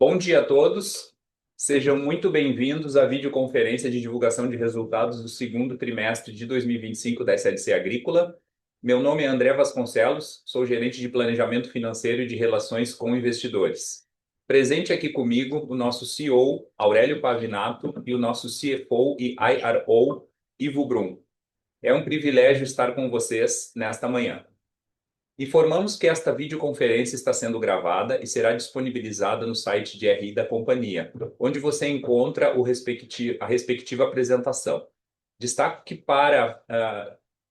Bom dia a todos, sejam muito bem-vindos à videoconferência de divulgação de resultados do segundo trimestre de 2025 da SLC Agrícola. Meu nome é André Vasconcelos, sou gerente de planejamento financeiro e de relações com investidores. Presente aqui comigo o nosso CEO, Aurélio Pavinato, e o nosso CFO e IRO, Ivo Brum. É um privilégio estar com vocês nesta manhã. Informamos que esta videoconferência está sendo gravada e será disponibilizada no site de RI da companhia, onde você encontra a respectiva apresentação. Destaco que para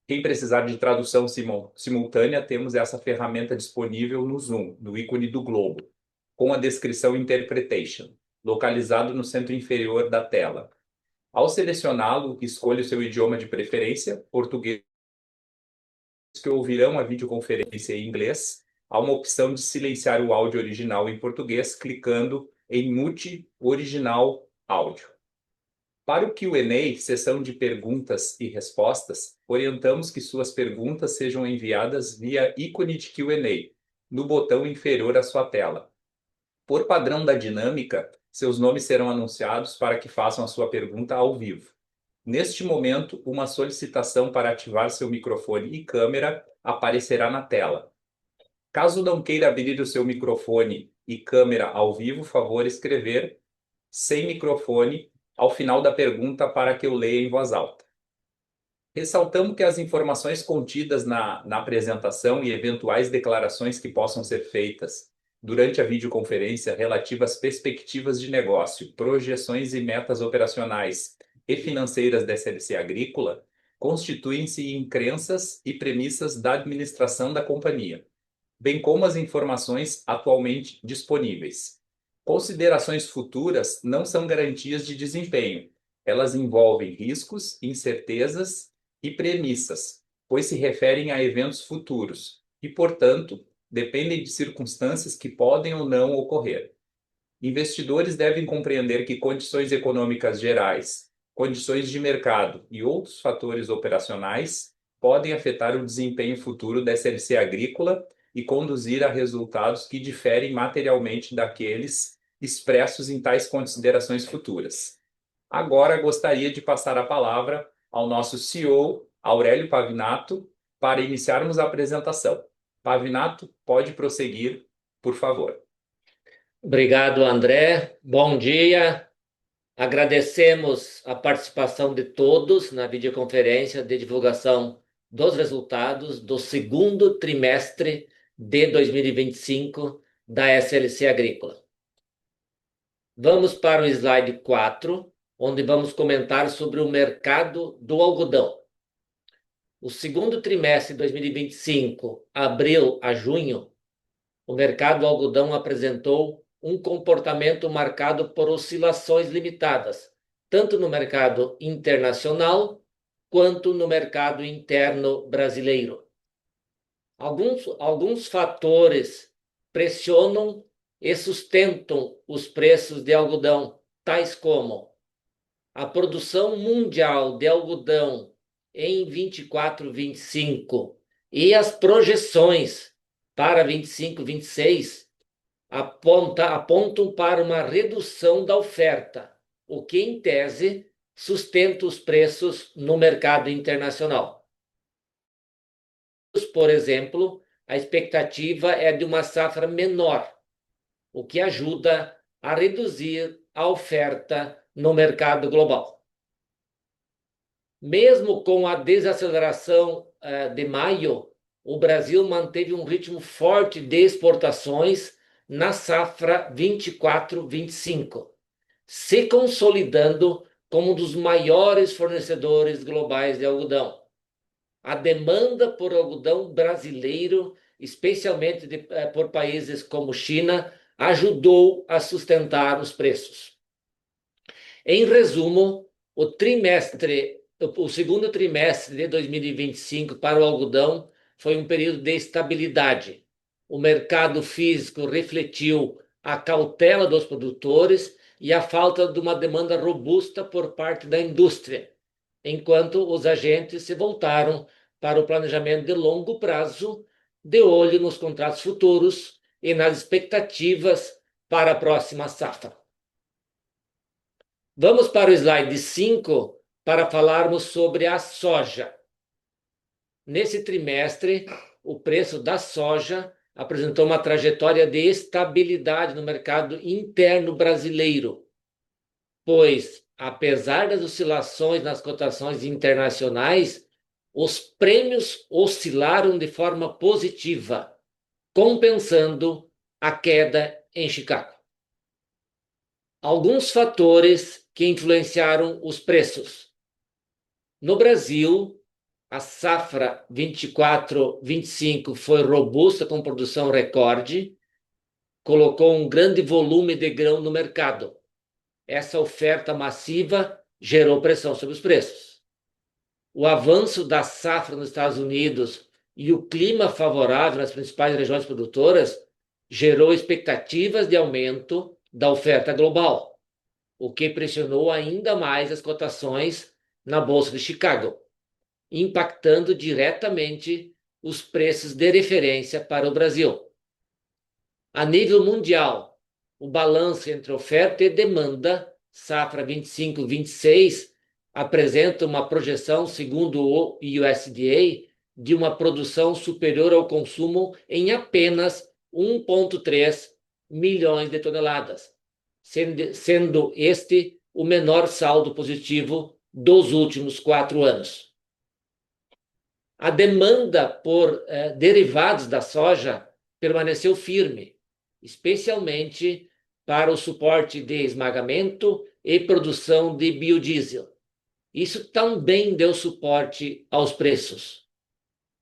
quem precisar de tradução simultânea, temos essa ferramenta disponível no Zoom, no ícone do globo, com a descrição Interpretation, localizado no centro inferior da tela. Ao selecioná-lo, escolha o seu idioma de preferência, português, que ouvirão a videoconferência em inglês, há uma opção de silenciar o áudio original em português, clicando em Mute Original Áudio. Para o Q&A, sessão de perguntas e respostas, orientamos que suas perguntas sejam enviadas via ícone de Q&A, no botão inferior à sua tela. Por padrão da dinâmica, seus nomes serão anunciados para que façam a sua pergunta ao vivo. Neste momento, uma solicitação para ativar seu microfone e câmera aparecerá na tela. Caso não queira abrir o seu microfone e câmera ao vivo, favor escrever sem microfone ao final da pergunta para que eu leia em voz alta. Ressaltamos que as informações contidas na apresentação e eventuais declarações que possam ser feitas durante a videoconferência relativas às perspectivas de negócio, projeções e metas operacionais e financeiras da SLC Agrícola constituem-se em crenças e premissas da administração da companhia, bem como as informações atualmente disponíveis. Considerações futuras não são garantias de desempenho. Elas envolvem riscos, incertezas e premissas, pois se referem a eventos futuros e, portanto, dependem de circunstâncias que podem ou não ocorrer. Investidores devem compreender que condições econômicas gerais, condições de mercado e outros fatores operacionais podem afetar o desempenho futuro da SLC Agrícola e conduzir a resultados que diferem materialmente daqueles expressos em tais considerações futuras. Agora gostaria de passar a palavra ao nosso CEO, Aurélio Pavinato, para iniciarmos a apresentação. Pavinato, pode prosseguir, por favor. Obrigado, André. Bom dia. Agradecemos a participação de todos na videoconferência de divulgação dos resultados do segundo trimestre de 2025 da SLC Agrícola. Vamos para o slide 4, onde vamos comentar sobre o mercado do algodão. O segundo trimestre de 2025, abril a junho, o mercado do algodão apresentou um comportamento marcado por oscilações limitadas, tanto no mercado internacional quanto no mercado interno brasileiro. Alguns fatores pressionam e sustentam os preços de algodão, tais como a produção mundial de algodão em 24, 25 e as projeções para 25, 26 apontam para uma redução da oferta, o que, em tese, sustenta os preços no mercado internacional. Por exemplo, a expectativa é de uma safra menor, o que ajuda a reduzir a oferta no mercado global. Mesmo com a desaceleração de maio, o Brasil manteve um ritmo forte de exportações na safra 24-25, se consolidando como um dos maiores fornecedores globais de algodão. A demanda por algodão brasileiro, especialmente por países como China, ajudou a sustentar os preços. Em resumo, o segundo trimestre de 2025 para o algodão foi um período de estabilidade. O mercado físico refletiu a cautela dos produtores e a falta de uma demanda robusta por parte da indústria, enquanto os agentes se voltaram para o planejamento de longo prazo, de olho nos contratos futuros e nas expectativas para a próxima safra. Vamos para o slide 5 para falarmos sobre a soja. Nesse trimestre, o preço da soja apresentou uma trajetória de estabilidade no mercado interno brasileiro, pois, apesar das oscilações nas cotações internacionais, os prêmios oscilaram de forma positiva, compensando a queda em Chicago. Alguns fatores que influenciaram os preços. No Brasil, a safra 24-25 foi robusta com produção recorde, colocou um grande volume de grão no mercado. Essa oferta massiva gerou pressão sobre os preços. O avanço da safra nos Estados Unidos e o clima favorável nas principais regiões produtoras gerou expectativas de aumento da oferta global, o que pressionou ainda mais as cotações na Bolsa de Chicago, impactando diretamente os preços de referência para o Brasil. A nível mundial, o balanço entre oferta e demanda, safra 25-26, apresenta uma projeção, segundo o USDA, de uma produção superior ao consumo em apenas 1,3 milhões de toneladas, sendo este o menor saldo positivo dos últimos 4 anos. A demanda por derivados da soja permaneceu firme, especialmente para o suporte de esmagamento e produção de biodiesel. Isso também deu suporte aos preços.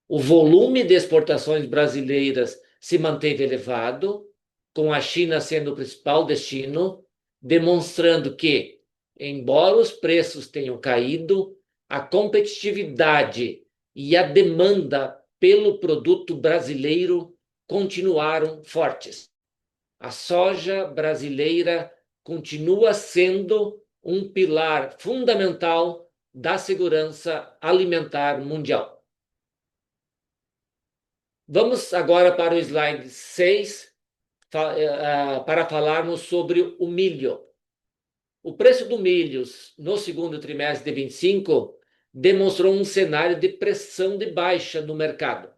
O volume de exportações brasileiras se manteve elevado, com a China sendo o principal destino, demonstrando que, embora os preços tenham caído, a competitividade e a demanda pelo produto brasileiro continuaram fortes. A soja brasileira continua sendo um pilar fundamental da segurança alimentar mundial. Vamos agora para o slide 6 para falarmos sobre o milho. O preço do milho no segundo trimestre de 25 demonstrou um cenário de pressão de baixa no mercado.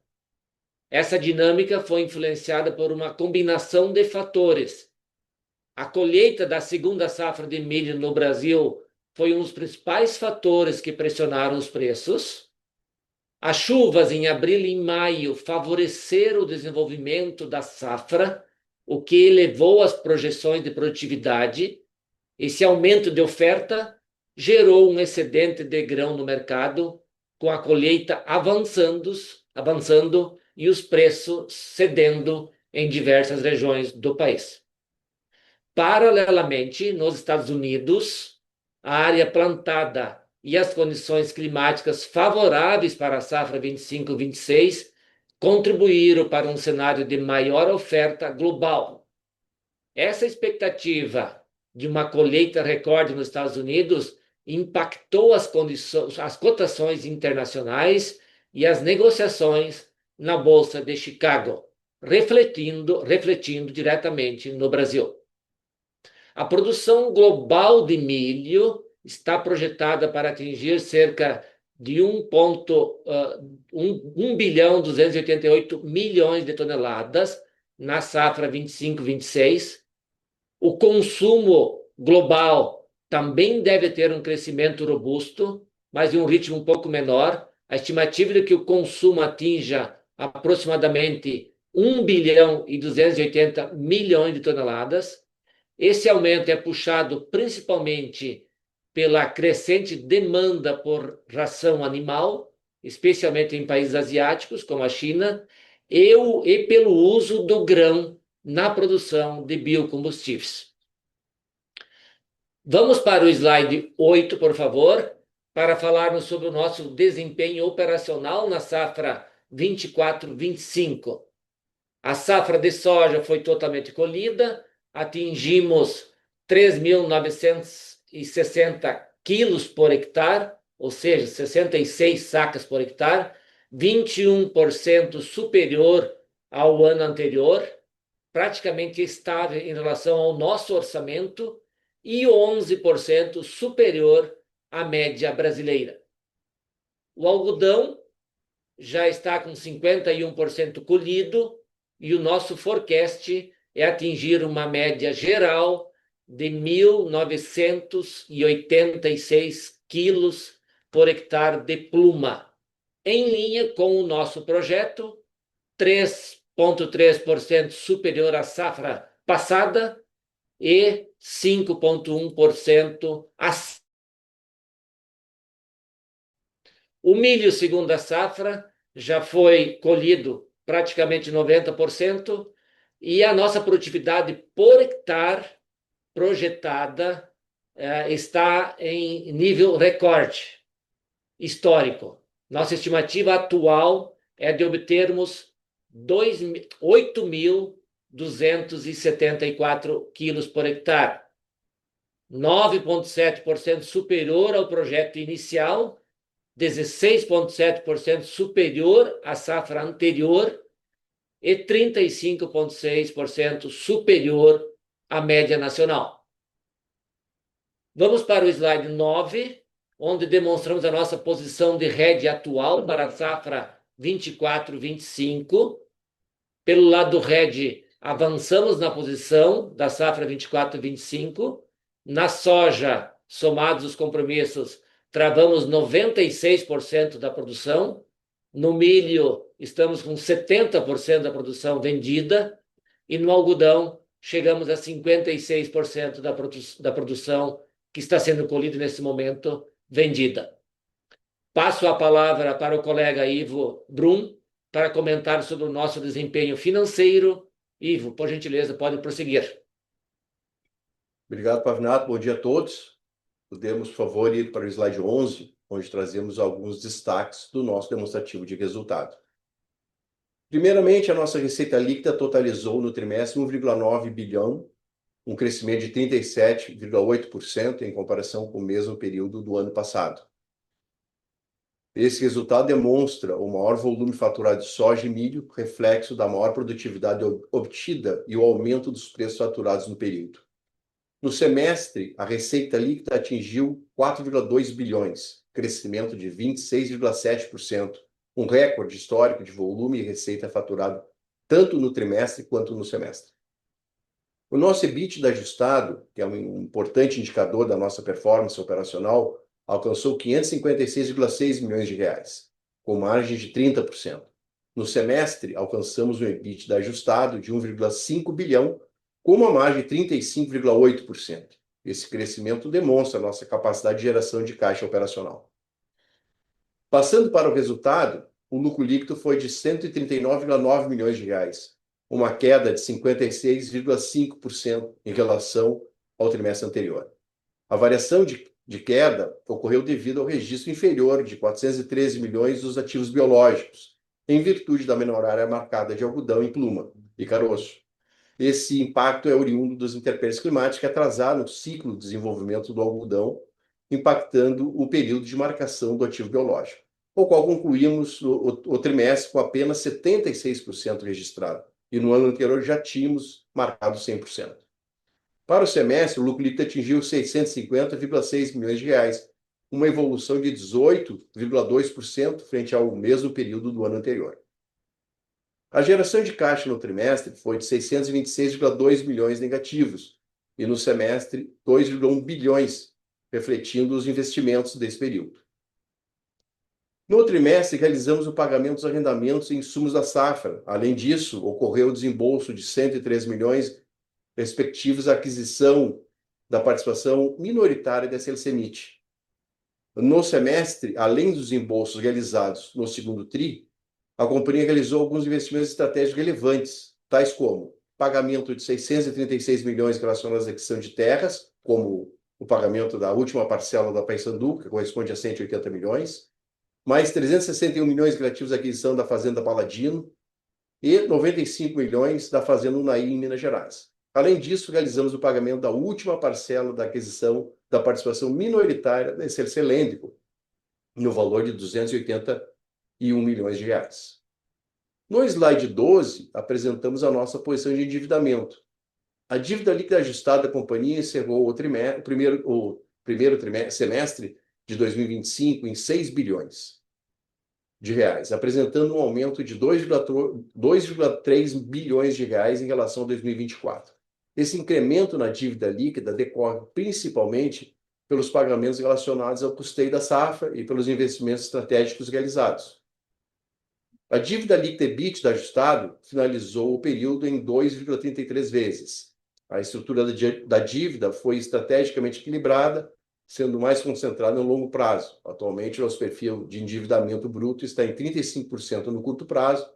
Essa dinâmica foi influenciada por uma combinação de fatores. A colheita da segunda safra de milho no Brasil foi um dos principais fatores que pressionaram os preços. As chuvas em abril e maio favoreceram o desenvolvimento da safra, o que elevou as projeções de produtividade. Esse aumento de oferta gerou um excedente de grão no mercado, com a colheita avançando e os preços cedendo em diversas regiões do país. Paralelamente, nos Estados Unidos, a área plantada e as condições climáticas favoráveis para a safra 25-26 contribuíram para um cenário de maior oferta global. Essa expectativa de uma colheita recorde nos Estados Unidos impactou as cotações internacionais e as negociações na Bolsa de Chicago, refletindo diretamente no Brasil. A produção global de milho está projetada para atingir cerca de 1 bilhão 288 milhões de toneladas na safra 25-26. O consumo global também deve ter um crescimento robusto, mas de um ritmo um pouco menor. A estimativa é que o consumo atinja aproximadamente 1 bilhão e 280 milhões de toneladas. Esse aumento é puxado principalmente pela crescente demanda por ração animal, especialmente em países asiáticos, como a China, e pelo uso do grão na produção de biocombustíveis. Vamos para o slide 8, por favor, para falarmos sobre o nosso desempenho operacional na safra 24-25. A safra de soja foi totalmente colhida, atingimos 3.960 quilos por hectare, ou seja, 66 sacas por hectare, 21% superior ao ano anterior. praticamente estável em relação ao nosso orçamento e 11% superior à média brasileira. O algodão já está com 51% colhido e o nosso forecast é atingir uma média geral de 1.986 quilos por hectare de pluma, em linha com o nosso projeto, 3,3% superior à safra passada e 5,1% acima. O milho, segundo a safra, já foi colhido praticamente 90%, e a nossa produtividade por hectare projetada está em nível recorde histórico. Nossa estimativa atual é de obtermos 8.274 quilos por hectare, 9,7% superior ao projeto inicial, 16,7% superior à safra anterior e 35,6% superior à média nacional. Vamos para o slide 9, onde demonstramos a nossa posição de hedge atual para a safra 24-25. Pelo lado do hedge, avançamos na posição da safra 24-25. Na soja, somados os compromissos, travamos 96% da produção. No milho, estamos com 70% da produção vendida. E no algodão, chegamos a 56% da produção que está sendo colhida nesse momento, vendida. Passo a palavra para o colega Ivo Brum para comentar sobre o nosso desempenho financeiro. Ivo, por gentileza, pode prosseguir. Obrigado, Pavinato. Bom dia a todos. Podemos, por favor, ir para o slide 11, onde trazemos alguns destaques do nosso demonstrativo de resultado. Primeiramente, a nossa receita líquida totalizou no trimestre 1,9 bilhão, um crescimento de 37,8% em comparação com o mesmo período do ano passado. Esse resultado demonstra o maior volume faturado de soja e milho, reflexo da maior produtividade obtida e o aumento dos preços faturados no período. No semestre, a receita líquida atingiu 4,2 bilhões, crescimento de 26,7%, um recorde histórico de volume e receita faturado tanto no trimestre quanto no semestre. O nosso EBITDA ajustado, que é um importante indicador da nossa performance operacional, alcançou 556,6 milhões de reais, com margem de 30%. No semestre, alcançamos um EBITDA ajustado de 1,5 bilhão, com uma margem de 35,8%. Esse crescimento demonstra a nossa capacidade de geração de caixa operacional. Passando para o resultado, o lucro líquido foi de 139,9 milhões de reais, uma queda de 56,5% em relação ao trimestre anterior. A variação de queda ocorreu devido ao registro inferior de 413 milhões dos ativos biológicos, em virtude da menor área marcada de algodão em pluma e caroço. Esse impacto é oriundo das intempéries climáticas que atrasaram o ciclo de desenvolvimento do algodão, impactando o período de marcação do ativo biológico, o qual concluímos o trimestre com apenas 76% registrado, e no ano anterior já tínhamos marcado 100%. Para o semestre, o lucro líquido atingiu 650,6 milhões de reais, uma evolução de 18,2% frente ao mesmo período do ano anterior. A geração de caixa no trimestre foi de 626,2 milhões negativos e no semestre 2,1 bilhões, refletindo os investimentos desse período. No trimestre, realizamos o pagamento dos arrendamentos e insumos da safra. Além disso, ocorreu o desembolso de 103 milhões respectivos à aquisição da participação minoritária da SLC-MIT. No semestre, além dos desembolsos realizados no segundo TRI, a companhia realizou alguns investimentos estratégicos relevantes, tais como pagamento de 636 milhões relacionados à aquisição de terras, como o pagamento da última parcela da Paysandu, que corresponde a 180 milhões, mais 361 milhões relativos à aquisição da Fazenda Paladino e 95 milhões da Fazenda Unai, em Minas Gerais. Além disso, realizamos o pagamento da última parcela da aquisição da participação minoritária da SLC Lêndico, no valor de 281 milhões de reais. No slide 12, apresentamos a nossa posição de endividamento. A dívida líquida ajustada da companhia encerrou o primeiro semestre de 2025 em 6 bilhões de reais, apresentando um aumento de 2,3 bilhões de reais em relação a 2024. Esse incremento na dívida líquida decorre principalmente pelos pagamentos relacionados ao custeio da safra e pelos investimentos estratégicos realizados. A dívida líquida EBITDA ajustado finalizou o período em 2,33 vezes. A estrutura da dívida foi estrategicamente equilibrada, sendo mais concentrada no longo prazo. Atualmente, nosso perfil de endividamento bruto está em 35% no curto prazo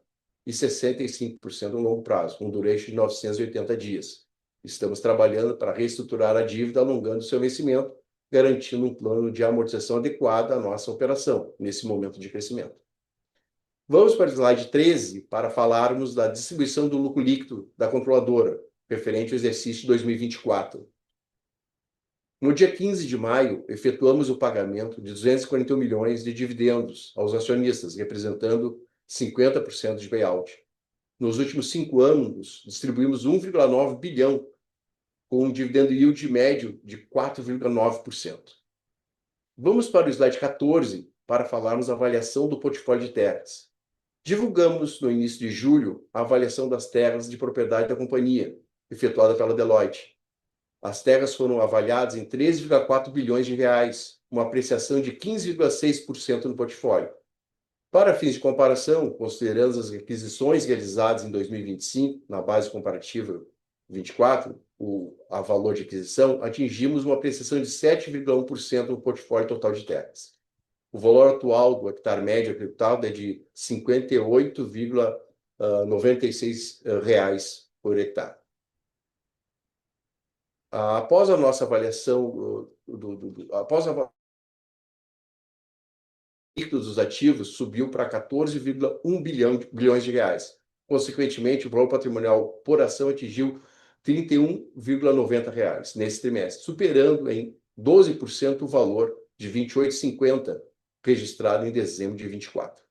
e 65% no longo prazo, com duration de 980 dias. Estamos trabalhando para reestruturar a dívida, alongando seu vencimento, garantindo um plano de amortização adequado à nossa operação, nesse momento de crescimento. Vamos para o slide 13 para falarmos da distribuição do lucro líquido da controladora, referente ao exercício de 2024. No dia 15 de maio, efetuamos o pagamento de 241 milhões de dividendos aos acionistas, representando 50% de payout. Nos últimos 5 anos, distribuímos 1,9 bilhão, com um dividendo yield médio de 4,9%. Vamos para o slide 14 para falarmos da avaliação do portfólio de terras. Divulgamos no início de julho a avaliação das terras de propriedade da companhia, efetuada pela Deloitte. As terras foram avaliadas em 13,4 bilhões de reais, uma apreciação de 15,6% no portfólio. Para fins de comparação, considerando as aquisições realizadas em 2025, na base comparativa 24, a valor de aquisição, atingimos uma apreciação de 7,1% no portfólio total de terras. O valor atual do hectare médio agricultado é de R$ 58,96 por hectare. Após a nossa avaliação, após a líquido dos ativos subiu para 14,1 bilhões de reais. Consequentemente, o valor patrimonial por ação atingiu R$ 31,90 nesse trimestre, superando em 12% o valor de R$ 28,50 registrado em dezembro de 24.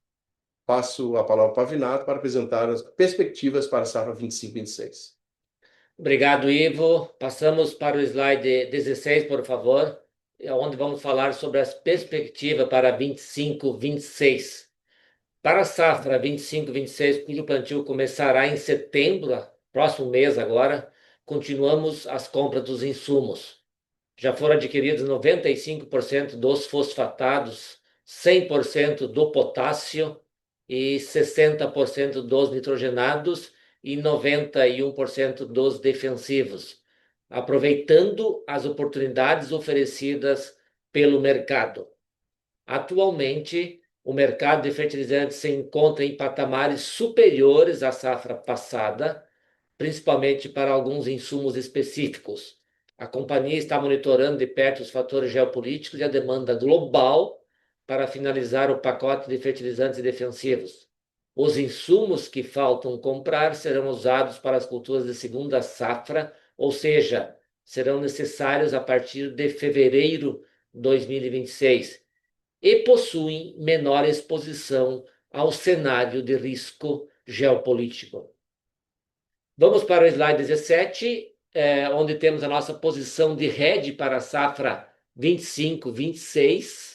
Passo a palavra para o Pavinato para apresentar as perspectivas para a safra 25-26. Obrigado, Ivo. Passamos para o slide 16, por favor, onde vamos falar sobre as perspectivas para 25-26. Para a safra 25-26, cujo plantio começará em setembro, próximo mês agora, continuamos as compras dos insumos. Já foram adquiridos 95% dos fosfatados, 100% do potássio e 60% dos nitrogenados e 91% dos defensivos, aproveitando as oportunidades oferecidas pelo mercado. Atualmente, o mercado de fertilizantes se encontra em patamares superiores à safra passada, principalmente para alguns insumos específicos. A companhia está monitorando de perto os fatores geopolíticos e a demanda global para finalizar o pacote de fertilizantes e defensivos. Os insumos que faltam comprar serão usados para as culturas de segunda safra, ou seja, serão necessários a partir de fevereiro de 2026 e possuem menor exposição ao cenário de risco geopolítico. Vamos para o slide 17, onde temos a nossa posição de hedge para a safra 25-26.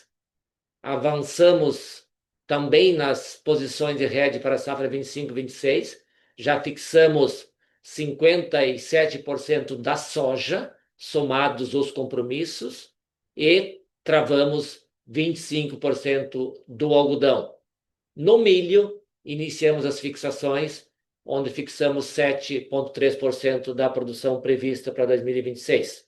Avançamos também nas posições de hedge para a safra 25-26. Já fixamos 57% da soja, somados os compromissos, e travamos 25% do algodão. No milho, iniciamos as fixações, onde fixamos 7,3% da produção prevista para 2026.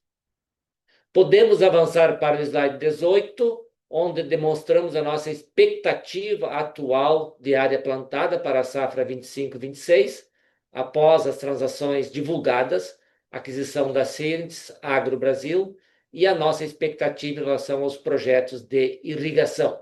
Podemos avançar para o slide 18, onde demonstramos a nossa expectativa atual de área plantada para a safra 25-26, após as transações divulgadas, aquisição da Syrinx Agro Brasil e a nossa expectativa em relação aos projetos de irrigação.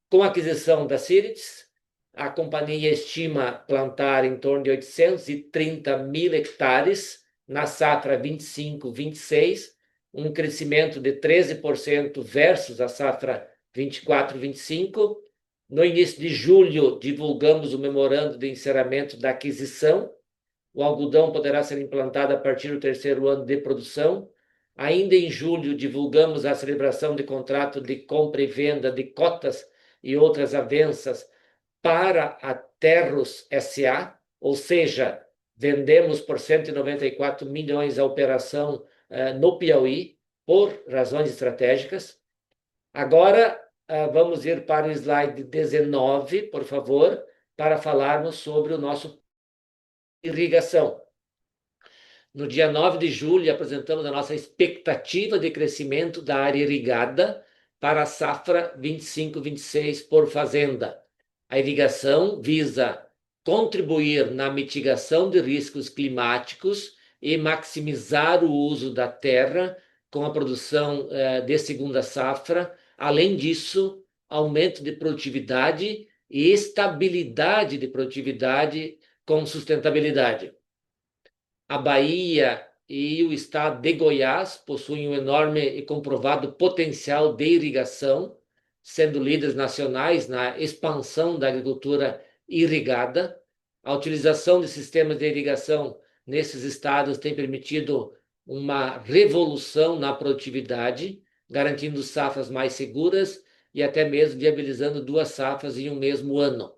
Com a aquisição da Syrinx, a companhia estima plantar em torno de 830 mil hectares na safra 25-26, um crescimento de 13% versus a safra 24-25, No início de julho, divulgamos o memorando de encerramento da aquisição. O algodão poderá ser implantado a partir do terceiro ano de produção. Ainda em julho, divulgamos a celebração de contrato de compra e venda de cotas e outras avanças para a Terros SA, ou seja, vendemos por 194 milhões a operação no Piauí, por razões estratégicas. Agora, vamos ir para o slide 19, por favor, para falarmos sobre o nosso irrigação. No dia 9 de julho, apresentamos a nossa expectativa de crescimento da área irrigada para a safra 25-26 por fazenda. A irrigação visa contribuir na mitigação de riscos climáticos e maximizar o uso da terra com a produção de segunda safra. Além disso, aumento de produtividade e estabilidade de produtividade com sustentabilidade. A Bahia e o estado de Goiás possuem um enorme e comprovado potencial de irrigação, sendo líderes nacionais na expansão da agricultura irrigada. A utilização de sistemas de irrigação nesses estados tem permitido uma revolução na produtividade, garantindo safras mais seguras e até mesmo viabilizando 2 safras em um mesmo ano.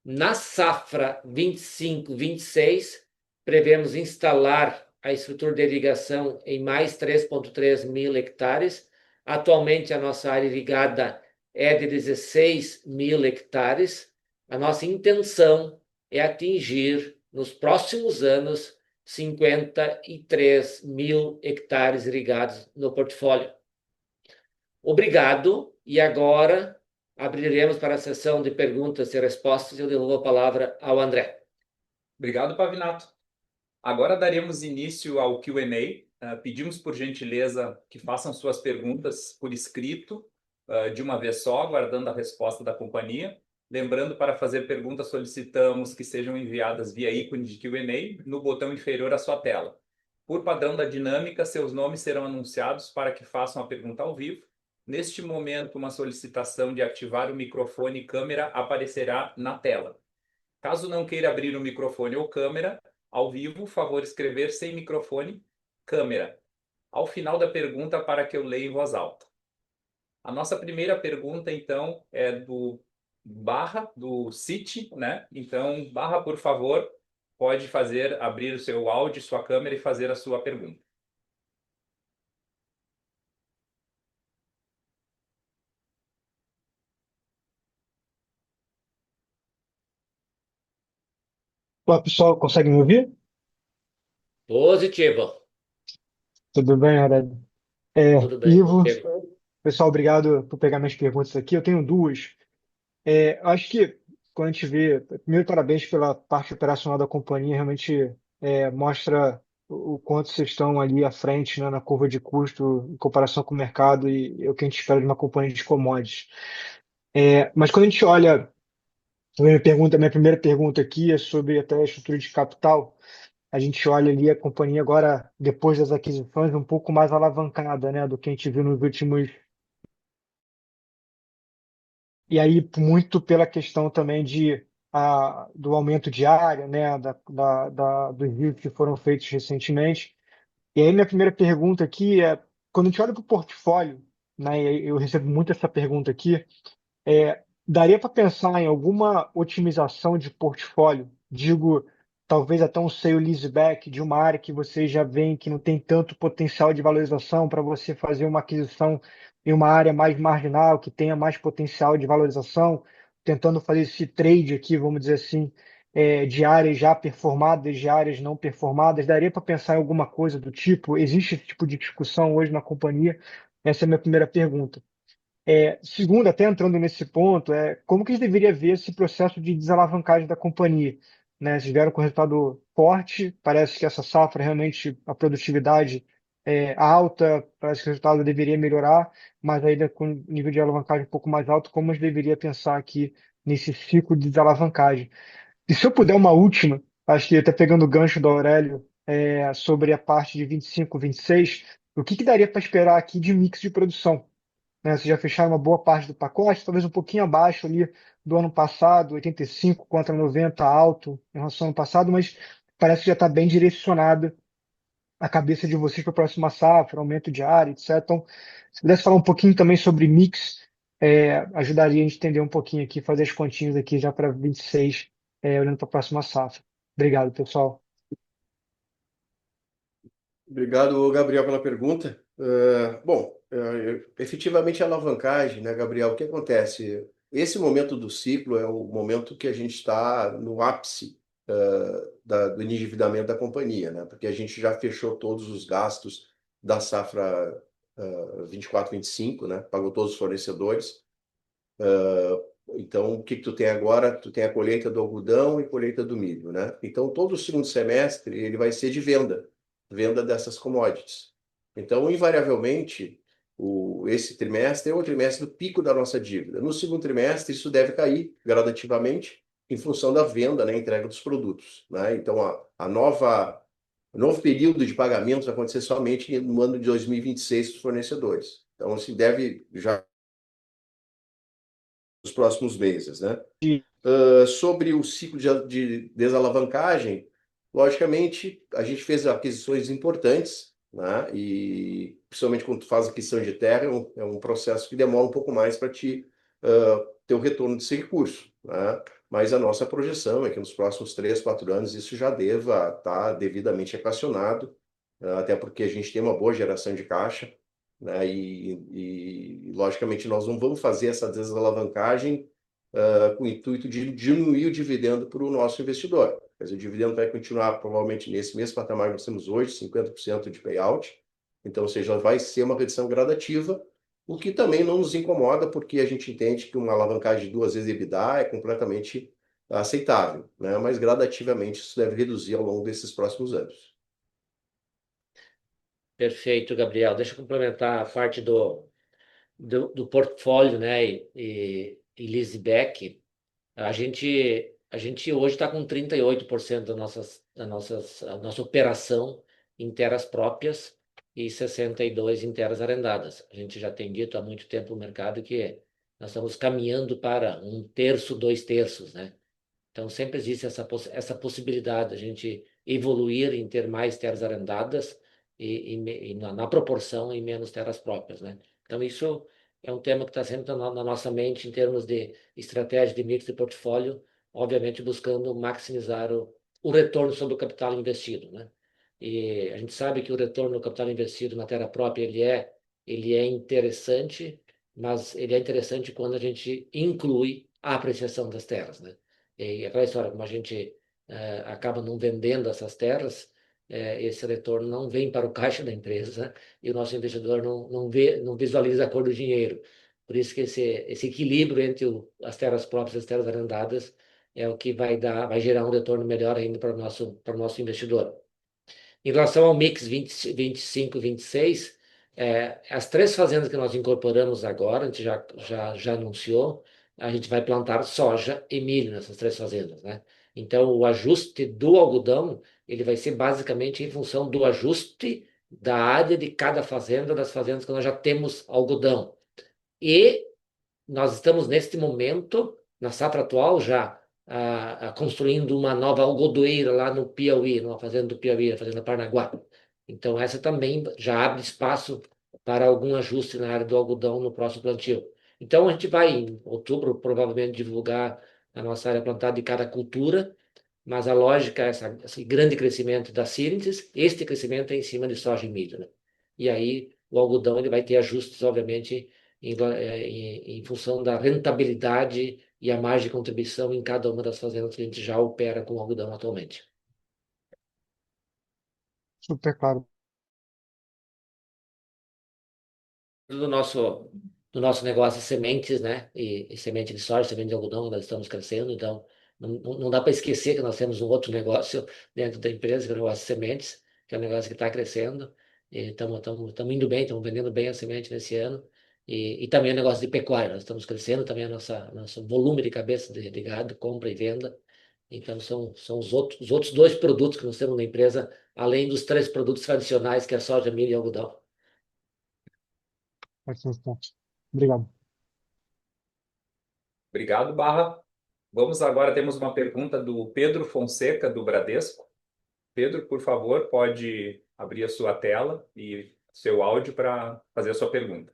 Na safra 25-26, prevemos instalar a estrutura de irrigação em mais 3,3 mil hectares. Atualmente, a nossa área irrigada é de 16 mil hectares. A nossa intenção é atingir, nos próximos anos, 53 mil hectares irrigados no portfólio. Obrigado. E agora abriremos para a sessão de perguntas e respostas. Eu devolvo a palavra ao André. Obrigado, Pavinato. Agora daremos início ao Q&A. Pedimos, por gentileza, que façam suas perguntas por escrito, de uma vez só, aguardando a resposta da companhia. Lembrando, para fazer perguntas, solicitamos que sejam enviadas via ícone de Q&A no botão inferior à sua tela. Por padrão da dinâmica, seus nomes serão anunciados para que façam a pergunta ao vivo. Neste momento, uma solicitação de ativar o microfone e câmera aparecerá na tela. Caso não queira abrir o microfone ou câmera, ao vivo, favor escrever sem microfone, câmera, ao final da pergunta para que eu leia em voz alta. A nossa primeira pergunta, então, é do Barra, do Citi, né? Então, Barra, por favor, pode abrir o seu áudio, sua câmera e fazer a sua pergunta. Olá, pessoal, consegue me ouvir? Positivo. Tudo bem, Aurélio? Tudo bem Ivo, contigo. pessoal, obrigado por pegar minhas perguntas aqui. Eu tenho duas. Acho que quando a gente vê, primeiro, parabéns pela parte operacional da companhia, realmente mostra o quanto vocês estão ali à frente, né, na curva de custo em comparação com o mercado e é o que a gente espera de uma companhia de commodities. Mas quando a gente olha, minha primeira pergunta aqui é sobre até a estrutura de capital. A gente olha ali a companhia agora, depois das aquisições, um pouco mais alavancada, né, do que a gente viu nos últimos. E aí, muito pela questão também do aumento de área, né, dos deals que foram feitos recentemente. E aí, minha primeira pergunta aqui é: quando a gente olha para o portfólio, né, e eu recebo muito essa pergunta aqui, daria para pensar em alguma otimização de portfólio? Digo, talvez até um sale leaseback de uma área que você já vê que não tem tanto potencial de valorização para você fazer uma aquisição em uma área mais marginal, que tenha mais potencial de valorização, tentando fazer esse trade aqui, vamos dizer assim, de áreas já performadas, de áreas não performadas. Daria para pensar em alguma coisa do tipo? Existe esse tipo de discussão hoje na companhia? Essa é a minha primeira pergunta. Segundo, até entrando nesse ponto, como que a gente deveria ver esse processo de desalavancagem da companhia? Né? Vocês vieram com resultado forte, parece que essa safra realmente a produtividade é alta, parece que o resultado deveria melhorar, mas ainda com um nível de alavancagem um pouco mais alto, como a gente deveria pensar aqui nesse ciclo de desalavancagem? E se eu puder uma última, acho que até pegando o gancho do Aurélio, sobre a parte de 25, 26, o que daria para esperar aqui de mix de produção? né? Vocês já fecharam uma boa parte do pacote, talvez um pouquinho abaixo ali do ano passado, 85 contra 90 alto em relação ao ano passado, mas parece que já está bem direcionada a cabeça de vocês para a próxima safra, aumento de área, etc. Então, se pudesse falar um pouquinho também sobre mix, ajudaria a gente entender um pouquinho aqui, fazer as continhas aqui já para 26, olhando para a próxima safra. Obrigado, pessoal. Obrigado, Gabriel, pela pergunta. Bom, efetivamente a alavancagem, né, Gabriel, o que acontece? Esse momento do ciclo é o momento que a gente está no ápice do endividamento da companhia, né? Porque a gente já fechou todos os gastos da safra 24/25, né? Pagou todos os fornecedores. Então, o que tu tem agora? Tu tem a colheita do algodão e colheita do milho, né? Então, todo o segundo semestre ele vai ser de venda dessas commodities. Então, invariavelmente, esse trimestre é o trimestre do pico da nossa dívida. No segundo trimestre, isso deve cair gradativamente em função da venda, né, entrega dos produtos, né? Então, o novo período de pagamentos vai acontecer somente no ano de 2026 dos fornecedores. Então, assim, deve já nos próximos meses, né? E, Sobre o ciclo de desalavancagem, logicamente, a gente fez aquisições importantes, né? E principalmente quando tu faz aquisição de terra, é um processo que demora um pouco mais para te ter o retorno desse recurso, né? Mas a nossa projeção é que nos próximos 3, 4 anos isso já deva estar devidamente equacionado, até porque a gente tem uma boa geração de caixa, né? Logicamente, nós não vamos fazer essa desalavancagem com o intuito de diminuir o dividendo para o nosso investidor. Quer dizer, o dividendo vai continuar provavelmente nesse mesmo patamar que nós temos hoje, 50% de payout. Então, ou seja, vai ser uma redução gradativa, o que também não nos incomoda, porque a gente entende que uma alavancagem de 2 vezes EBITDA é completamente aceitável, né? Mas gradativamente isso deve reduzir ao longo desses próximos anos. Perfeito, Gabriel. Deixa eu complementar a parte do portfólio, né? E leaseback. A gente hoje está com 38% da nossa operação em terras próprias e 62% em terras arrendadas. A gente já tem dito há muito tempo no mercado que nós estamos caminhando para 1/3, 2/3, né? Então sempre existe essa possibilidade de a gente evoluir em ter mais terras arrendadas e na proporção em menos terras próprias, né? Então isso é um tema que está sempre na nossa mente em termos de estratégia de mix de portfólio, obviamente buscando maximizar o retorno sobre o capital investido, né? E a gente sabe que o retorno do capital investido na terra própria ele é interessante, mas ele é interessante quando a gente inclui a apreciação das terras, né? E aquela história, como a gente acaba não vendendo essas terras, esse retorno não vem para o caixa da empresa e o nosso investidor não visualiza a cor do dinheiro. Por isso que esse equilíbrio entre as terras próprias e as terras arrendadas é o que vai gerar um retorno melhor ainda para o nosso investidor. Em relação ao mix 25, 26, as 3 fazendas que nós incorporamos agora, a gente já anunciou, a gente vai plantar soja e milho nessas 3 fazendas, né? Então, o ajuste do algodão, ele vai ser basicamente em função do ajuste da área de cada fazenda, das fazendas que nós já temos algodão. E nós estamos, neste momento, na safra atual, já construindo uma nova algodoeira lá no Piauí, numa fazenda do Piauí, a fazenda Parnaguá. Então, essa também já abre espaço para algum ajuste na área do algodão no próximo plantio. Então, a gente vai, em outubro, provavelmente divulgar a nossa área plantada de cada cultura, mas a lógica é esse grande crescimento da síntese, este crescimento é em cima de soja e milho, né? E aí, o algodão ele vai ter ajustes, obviamente, em função da rentabilidade e a margem de contribuição em cada uma das fazendas que a gente já opera com algodão atualmente. super claro. Do nosso negócio de sementes, né? E semente de soja, semente de algodão, nós estamos crescendo, então não dá para esquecer que nós temos um outro negócio dentro da empresa, que é o negócio de sementes, que é um negócio que está crescendo, e estamos indo bem, estamos vendendo bem a semente nesse ano, e também o negócio de pecuária, nós estamos crescendo também nosso volume de cabeça de gado, compra e venda, então são os outros 2 produtos que nós temos na empresa, além dos 3 produtos tradicionais, que é a soja, milho e algodão. Ótimos pontos. Obrigado. Obrigado, Barra. Vamos agora, temos uma pergunta do Pedro Fonseca, do Bradesco. Pedro, por favor, pode abrir a sua tela e seu áudio para fazer a sua pergunta.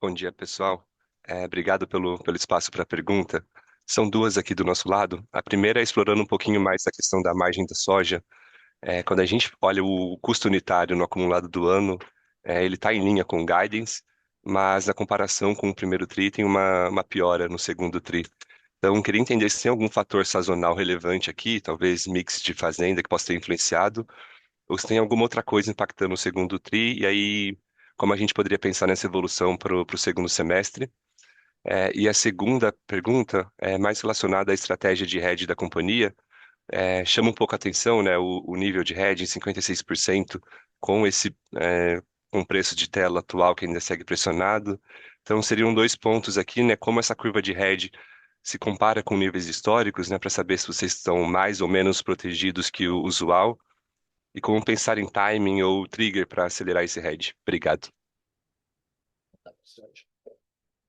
Bom dia, pessoal. Obrigado pelo espaço para a pergunta. São duas aqui do nosso lado. A primeira é explorando um pouquinho mais a questão da margem da soja. Quando a gente olha o custo unitário no acumulado do ano, ele está em linha com o guidance, mas na comparação com o primeiro TRI tem uma piora no segundo TRI. Então, queria entender se tem algum fator sazonal relevante aqui, talvez mix de fazenda que possa ter influenciado, ou se tem alguma outra coisa impactando o segundo TRI, e aí como a gente poderia pensar nessa evolução para o segundo semestre. E a segunda pergunta é mais relacionada à estratégia de hedge da companhia. Chama um pouco a atenção, né, o nível de hedge em 56% com com o preço de tela atual que ainda segue pressionado. Então seriam dois pontos aqui, né, como essa curva de hedge se compara com níveis históricos, né, para saber se vocês estão mais ou menos protegidos que o usual e como pensar em timing ou trigger para acelerar esse hedge. Obrigado.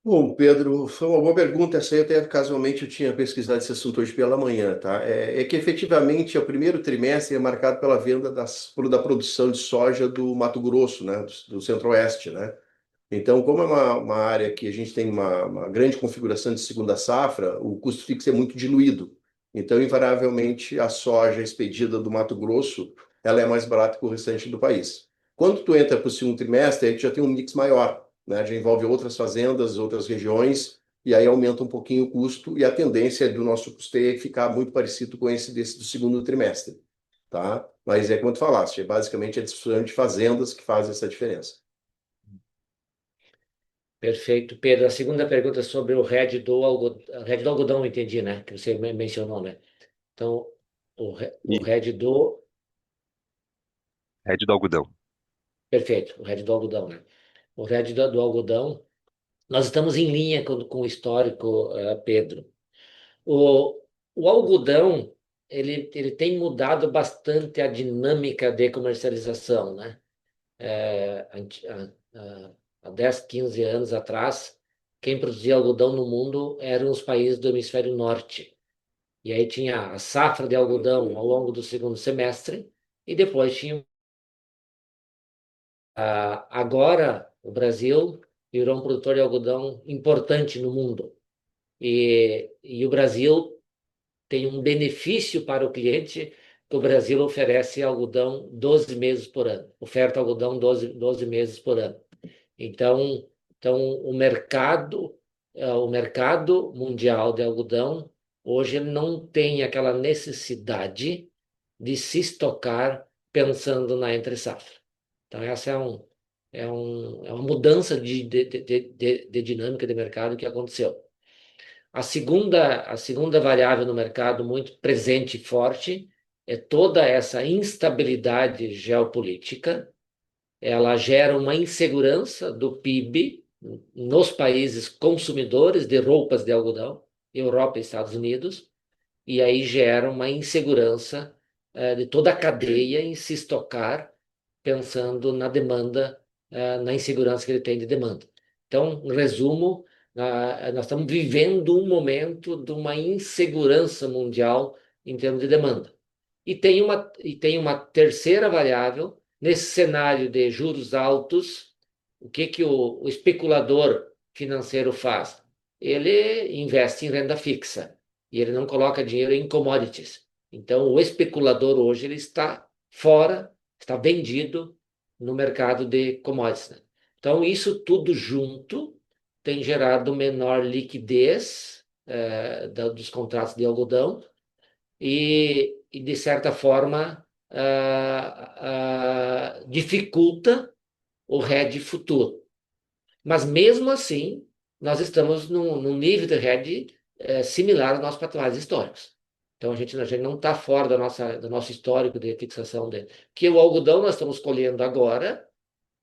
Bom, Pedro, foi uma boa pergunta. Essa aí até casualmente eu tinha pesquisado esse assunto hoje pela manhã, tá? É que efetivamente o primeiro trimestre é marcado pela venda da produção de soja do Mato Grosso, né? Do Centro-Oeste, né? Então, como é uma área que a gente tem uma grande configuração de segunda safra, o custo fixo é muito diluído. Então, invariavelmente, a soja expedida do Mato Grosso, ela é mais barata que o restante do país. Quando tu entra para o segundo trimestre, aí tu já tem um mix maior, né? Já envolve outras fazendas, outras regiões, e aí aumenta um pouquinho o custo, e a tendência do nosso custeio é ficar muito parecido com esse desse do segundo trimestre, tá? Mas é como tu falaste, é basicamente a distribuição de fazendas que faz essa diferença. Perfeito, Pedro. A segunda pergunta é sobre o RED do algodão, entendi, né? Que você mencionou, né? Então, o E RED do... hedge do algodão. Perfeito, o RED do algodão, né? O RED do algodão, nós estamos em linha com o histórico, Pedro. O, o algodão, ele tem mudado bastante a dinâmica de comercialização, né? Há 10, 15 anos atrás, quem produzia algodão no mundo eram os países do hemisfério norte. E aí tinha a safra de algodão ao longo do segundo semestre, e depois tinha. Agora, o Brasil virou um produtor de algodão importante no mundo. E o Brasil tem um benefício para o cliente, que o Brasil oferece algodão 12 meses por ano. Oferta algodão 12 meses por ano. Então o mercado mundial de algodão, hoje ele não tem aquela necessidade de se estocar pensando na entre-safra. Então, essa é uma mudança de dinâmica de mercado que aconteceu. A segunda variável no mercado, muito presente e forte, é toda essa instabilidade geopolítica. Ela gera uma insegurança do PIB nos países consumidores de roupas de algodão, Europa e Estados Unidos, e aí gera uma insegurança de toda a cadeia em se estocar, pensando na demanda, na insegurança que ele tem de demanda. Então, em resumo, nós estamos vivendo um momento de uma insegurança mundial em termos de demanda. E tem uma terceira variável, nesse cenário de juros altos, o que o especulador financeiro faz? Ele investe em renda fixa e ele não coloca dinheiro em commodities. Então, o especulador hoje ele está fora, está vendido no mercado de commodities, né? Então, isso tudo junto tem gerado menor liquidez dos contratos de algodão e de certa forma, dificulta o hedge futuro. Mas, mesmo assim, nós estamos num nível de hedge similar aos nossos patamares históricos. Então, a gente não está fora do nosso histórico de fixação dele. Porque o algodão nós estamos colhendo agora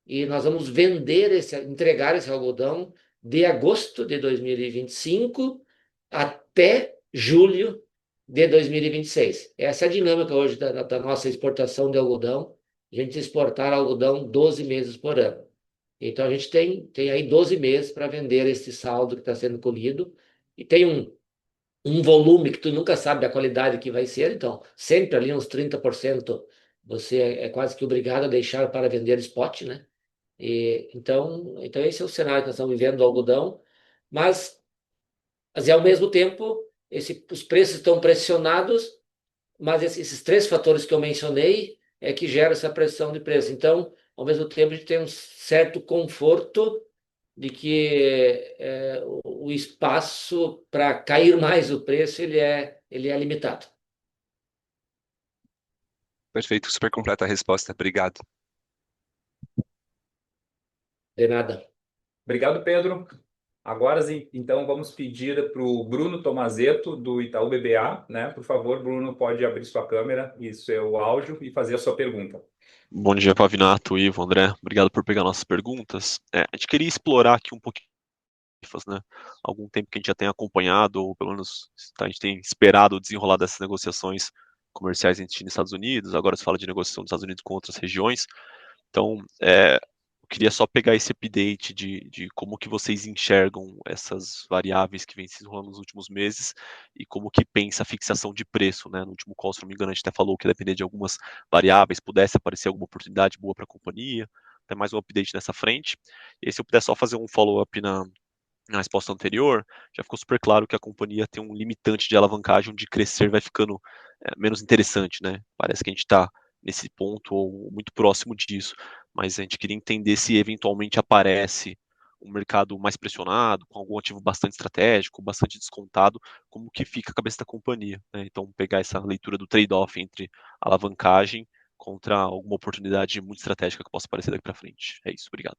e nós vamos entregar esse algodão de agosto de 2025 até julho de 2026. Essa é a dinâmica hoje da nossa exportação de algodão, a gente exportar algodão 12 meses por ano. Então, a gente tem aí 12 meses para vender esse saldo que está sendo colhido, e tem um volume que tu nunca sabe a qualidade que vai ser, então, sempre ali uns 30% você é quase que obrigado a deixar para vender spot, né? Então esse é o cenário que nós estamos vivendo do algodão, mas, ao mesmo tempo, os preços estão pressionados, mas esses três fatores que eu mencionei é que geram essa pressão de preço. Então, ao mesmo tempo, a gente tem um certo conforto de que o espaço para cair mais o preço ele é limitado. Perfeito, super completa a resposta. Obrigado. De nada. Obrigado, Pedro. Agora, então, vamos pedir para o Bruno Tomazetto, do Itaú BBA, né? Por favor, Bruno, pode abrir sua câmera e seu áudio e fazer a sua pergunta. Bom dia, Pavinato, Ivo, André. Obrigado por pegar nossas perguntas. A gente queria explorar aqui um pouquinho, né? Algum tempo que a gente já tem acompanhado, ou pelo menos a gente tem esperado o desenrolar dessas negociações comerciais entre China e Estados Unidos. Agora se fala de negociação dos Estados Unidos com outras regiões. Então, eu queria só pegar esse update de como que vocês enxergam essas variáveis que vêm se enrolando nos últimos meses e como que pensa a fixação de preço, né? No último call, se não me engano, a gente até falou que depender de algumas variáveis, pudesse aparecer alguma oportunidade boa para a companhia. Até mais um update nessa frente. E aí, se eu puder só fazer um follow-up na resposta anterior, já ficou super claro que a companhia tem um limitante de alavancagem onde crescer vai ficando menos interessante, né? Parece que a gente está nesse ponto ou muito próximo disso, mas a gente queria entender se eventualmente aparece um mercado mais pressionado, com algum ativo bastante estratégico, bastante descontado, como que fica a cabeça da companhia, né? Então, pegar essa leitura do trade-off entre alavancagem contra alguma oportunidade muito estratégica que possa aparecer daqui para frente. É isso, obrigado.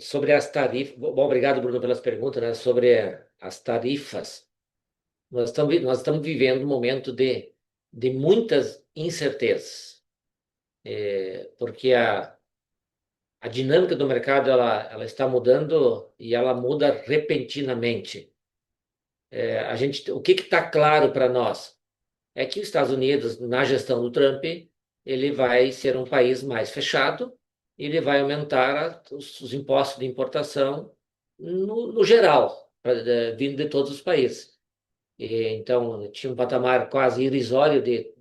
Sobre as tarifas. Bom, obrigado, Bruno, pelas perguntas, né? Sobre as tarifas, nós estamos vivendo um momento de muitas incertezas, porque a dinâmica do mercado ela está mudando e ela muda repentinamente. O que está claro para nós é que os Estados Unidos, na gestão do Trump, ele vai ser um país mais fechado, e ele vai aumentar os impostos de importação no geral, vindo de todos os países. Então, tinha um patamar quase irrisório de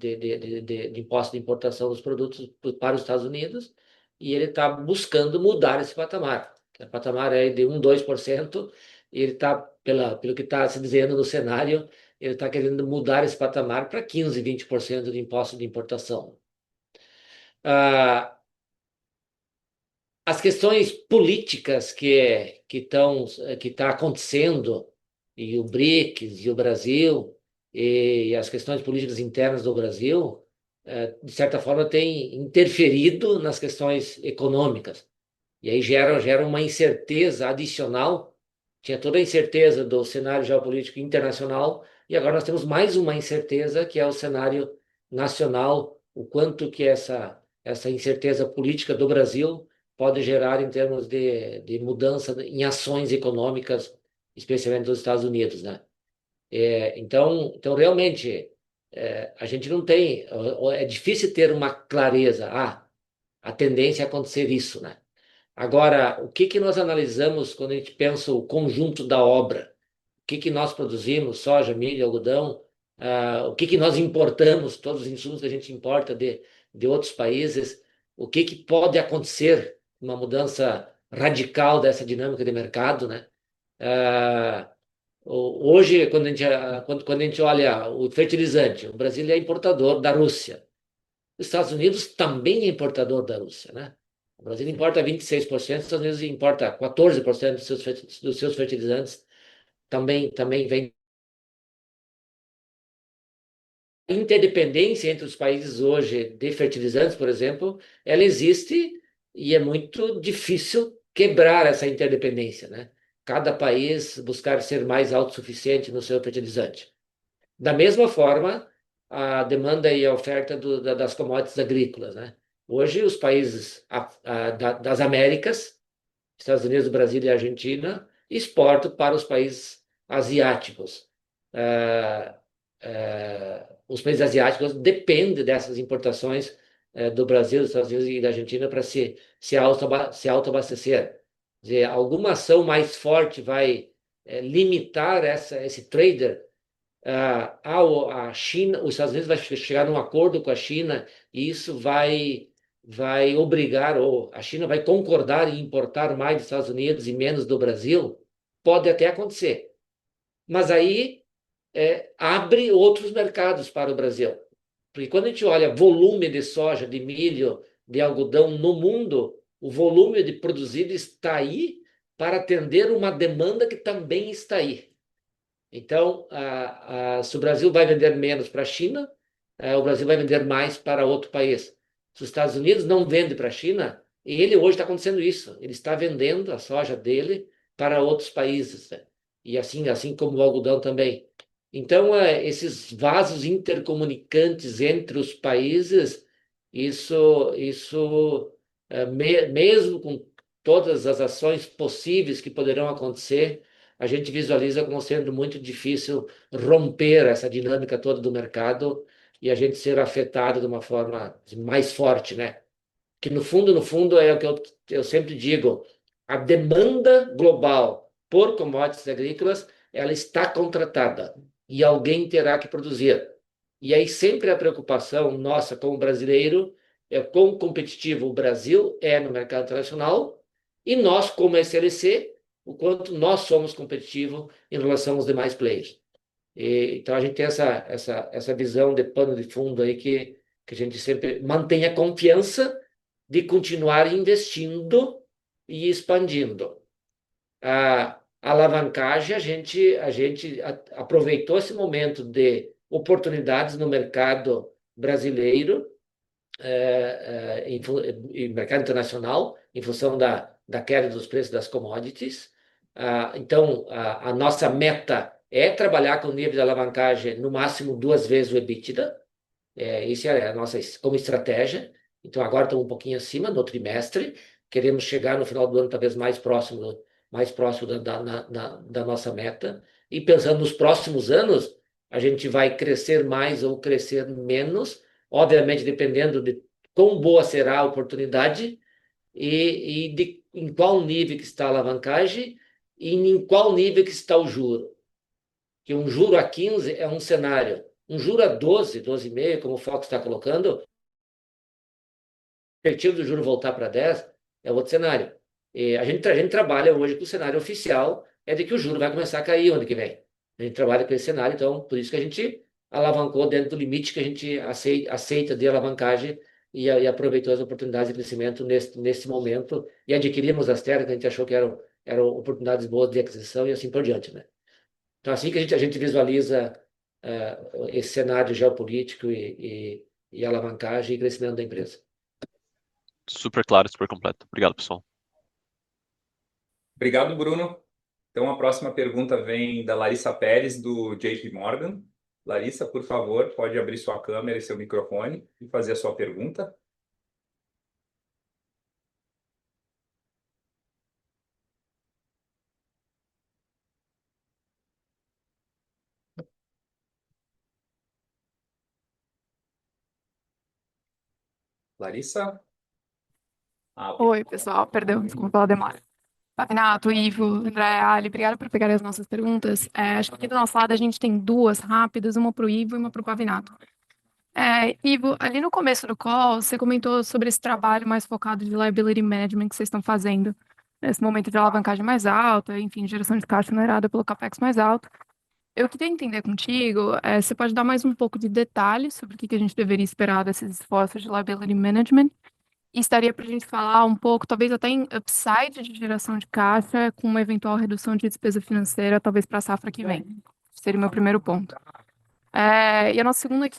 imposto de importação dos produtos para os Estados Unidos, e ele está buscando mudar esse patamar. O patamar é de 1, 2%, e ele está, pelo que está se dizendo no cenário, ele está querendo mudar esse patamar para 15, 20% de imposto de importação. As questões políticas que está acontecendo, e o BRICS, e o Brasil, e as questões políticas internas do Brasil, de certa forma, têm interferido nas questões econômicas. E aí gera uma incerteza adicional. Tinha toda a incerteza do cenário geopolítico internacional, e agora nós temos mais uma incerteza, que é o cenário nacional, o quanto que essa incerteza política do Brasil pode gerar em termos de mudança em ações econômicas, especialmente dos Estados Unidos, né? Então realmente, a gente não tem, é difícil ter uma clareza. A tendência é acontecer isso, né? Agora, o que nós analisamos quando a gente pensa o conjunto da obra? O que nós produzimos, soja, milho, algodão, o que nós importamos, todos os insumos que a gente importa de outros países, o que pode acontecer, uma mudança radical dessa dinâmica de mercado, né? Hoje, quando a gente olha o fertilizante, o Brasil é importador da Rússia. Os Estados Unidos também é importador da Rússia, né? O Brasil importa 26%, os Estados Unidos importa 14% dos seus fertilizantes, também vem. A interdependência entre os países hoje de fertilizantes, por exemplo, ela existe, e é muito difícil quebrar essa interdependência, né? Cada país buscar ser mais autossuficiente no seu fertilizante. Da mesma forma, a demanda e a oferta das commodities agrícolas, né? Hoje, os países das Américas, Estados Unidos, Brasil e Argentina, exportam para os países asiáticos. os países asiáticos dependem dessas importações do Brasil, dos Estados Unidos e da Argentina para se autoabastecer. Quer dizer, alguma ação mais forte vai limitar esse trader. A China, os Estados Unidos vai chegar num acordo com a China e isso vai obrigar, ou a China vai concordar em importar mais dos Estados Unidos e menos do Brasil, pode até acontecer. Mas aí abre outros mercados para o Brasil. Porque quando a gente olha volume de soja, de milho, de algodão no mundo, o volume de produzido está aí para atender uma demanda que também está aí. Então, se o Brasil vai vender menos para a China, o Brasil vai vender mais para outro país. Se os Estados Unidos não vende para a China, e ele hoje está acontecendo isso, ele está vendendo a soja dele para outros países, né? E assim como o algodão também. Então, esses vasos intercomunicantes entre os países, isso mesmo com todas as ações possíveis que poderão acontecer, a gente visualiza como sendo muito difícil romper essa dinâmica toda do mercado e a gente ser afetado de uma forma mais forte, né? Que no fundo, é o que eu sempre digo, a demanda global por commodities agrícolas, ela está contratada e alguém terá que produzir. E aí sempre a preocupação nossa como brasileiro é quão competitivo o Brasil é no mercado internacional e nós, como SLC, o quanto nós somos competitivos em relação aos demais players. Então a gente tem essa visão de pano de fundo aí que a gente sempre mantém a confiança de continuar investindo e expandindo. A alavancagem, a gente aproveitou esse momento de oportunidades no mercado brasileiro e mercado internacional, em função da queda dos preços das commodities. Então, a nossa meta é trabalhar com nível de alavancagem no máximo 2 vezes o EBITDA. Isso é a nossa como estratégia. Então, agora estamos um pouquinho acima no trimestre. Queremos chegar no final do ano, talvez mais próximo da nossa meta. E pensando nos próximos anos, a gente vai crescer mais ou crescer menos, obviamente dependendo de quão boa será a oportunidade e de em qual nível que está a alavancagem e em qual nível que está o juro. Que um juro a 15 é um cenário. Um juro a 12, 12,5, como o Fox está colocando, perspectiva do juro voltar para 10 é outro cenário. E a gente trabalha hoje com o cenário oficial, é de que o juro vai começar a cair ano que vem. A gente trabalha com esse cenário, então, por isso que a gente alavancou dentro do limite que a gente aceita de alavancagem e aproveitou as oportunidades de crescimento nesse momento e adquirimos as terras que a gente achou que eram oportunidades boas de aquisição e assim por diante, né? Então, assim que a gente visualiza esse cenário geopolítico e alavancagem e crescimento da empresa. Super claro, super completo. Obrigado, pessoal. Obrigado, Bruno. Então, a próxima pergunta vem da Larissa Pérez, do JP Morgan. Larissa, por favor, pode abrir sua câmera e seu microfone e fazer a sua pergunta. Larissa? Oi, pessoal. Perdão, desculpa pela demora. Pavinato, Ivo, André, Ali, obrigada por pegarem as nossas perguntas. Acho que aqui do nosso lado a gente tem duas rápidas, uma para o Ivo e uma para o Pavinato. Ivo, ali no começo do call, você comentou sobre esse trabalho mais focado de liability management que vocês estão fazendo nesse momento de alavancagem mais alta, enfim, geração de caixa onerada pelo CAPEX mais alto. Eu queria entender contigo, você pode dar mais um pouco de detalhes sobre o que a gente deveria esperar desses esforços de liability management? E estaria para a gente falar um pouco, talvez até em upside de geração de caixa, com uma eventual redução de despesa financeira, talvez para a safra que vem. Seria o meu primeiro ponto. E a nossa segunda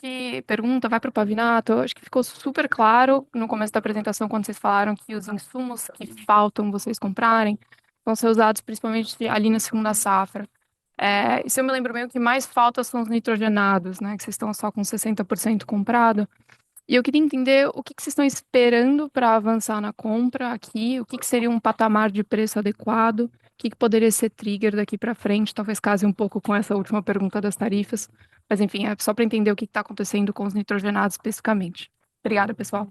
pergunta vai para o Pavinato. Eu acho que ficou super claro no começo da apresentação, quando vocês falaram que os insumos que faltam vocês comprarem vão ser usados principalmente ali na segunda safra. E se eu me lembro bem, o que mais falta são os nitrogenados, né? Que vocês estão só com 60% comprado. E eu queria entender o que vocês estão esperando para avançar na compra aqui, o que seria um patamar de preço adequado que poderia ser trigger daqui para frente, talvez case um pouco com essa última pergunta das tarifas, mas enfim, é só para entender o que está acontecendo com os nitrogenados especificamente. Obrigada, pessoal.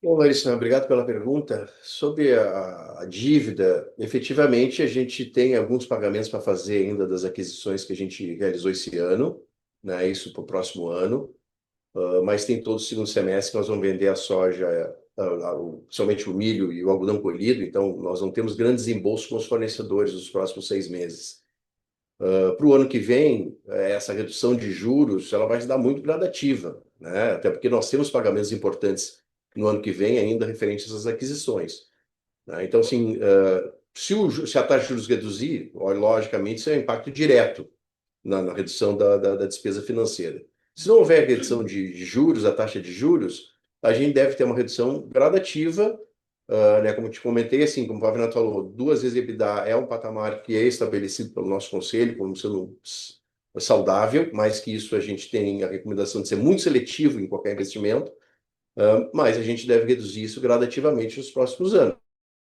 Bom, Larissa, obrigado pela pergunta. Sobre a dívida, efetivamente a gente tem alguns pagamentos para fazer ainda das aquisições que a gente realizou esse ano, né? Isso para o próximo ano. Mas tem todo o segundo semestre que nós vamos vender a soja, somente o milho e o algodão colhido, então nós não temos grandes embolsos com os fornecedores nos próximos 6 meses. Para o ano que vem, essa redução de juros ela vai se dar muito gradativa, né? Até porque nós temos pagamentos importantes no ano que vem ainda referentes às aquisições, né? Então, assim, se a taxa de juros reduzir, logicamente isso é um impacto direto na redução da despesa financeira. Se não houver redução de juros, a taxa de juros, a gente deve ter uma redução gradativa, né? Como te comentei, assim, como o Pavinato falou, 2 vezes EBITDA é um patamar que é estabelecido pelo nosso conselho como sendo saudável, mais que isso a gente tem a recomendação de ser muito seletivo em qualquer investimento, mas a gente deve reduzir isso gradativamente nos próximos anos,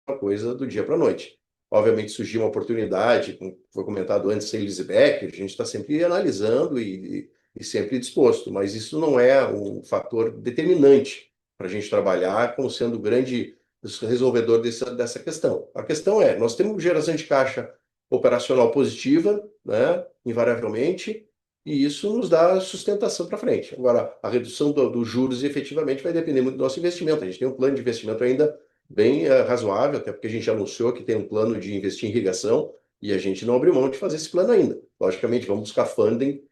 uma coisa do dia para a noite. Obviamente surgiu uma oportunidade, como foi comentado antes, sem Leaseback, a gente está sempre analisando e sempre disposto, mas isso não é um fator determinante para a gente trabalhar como sendo o grande resolvedor dessa questão. A questão é, nós temos geração de caixa operacional positiva, né, invariavelmente, e isso nos dá sustentação para frente. Agora, a redução dos juros efetivamente vai depender muito do nosso investimento. A gente tem um plano de investimento ainda bem razoável, até porque a gente anunciou que tem um plano de investir em irrigação e a gente não abriu mão de fazer esse plano ainda. Logicamente, vamos buscar funding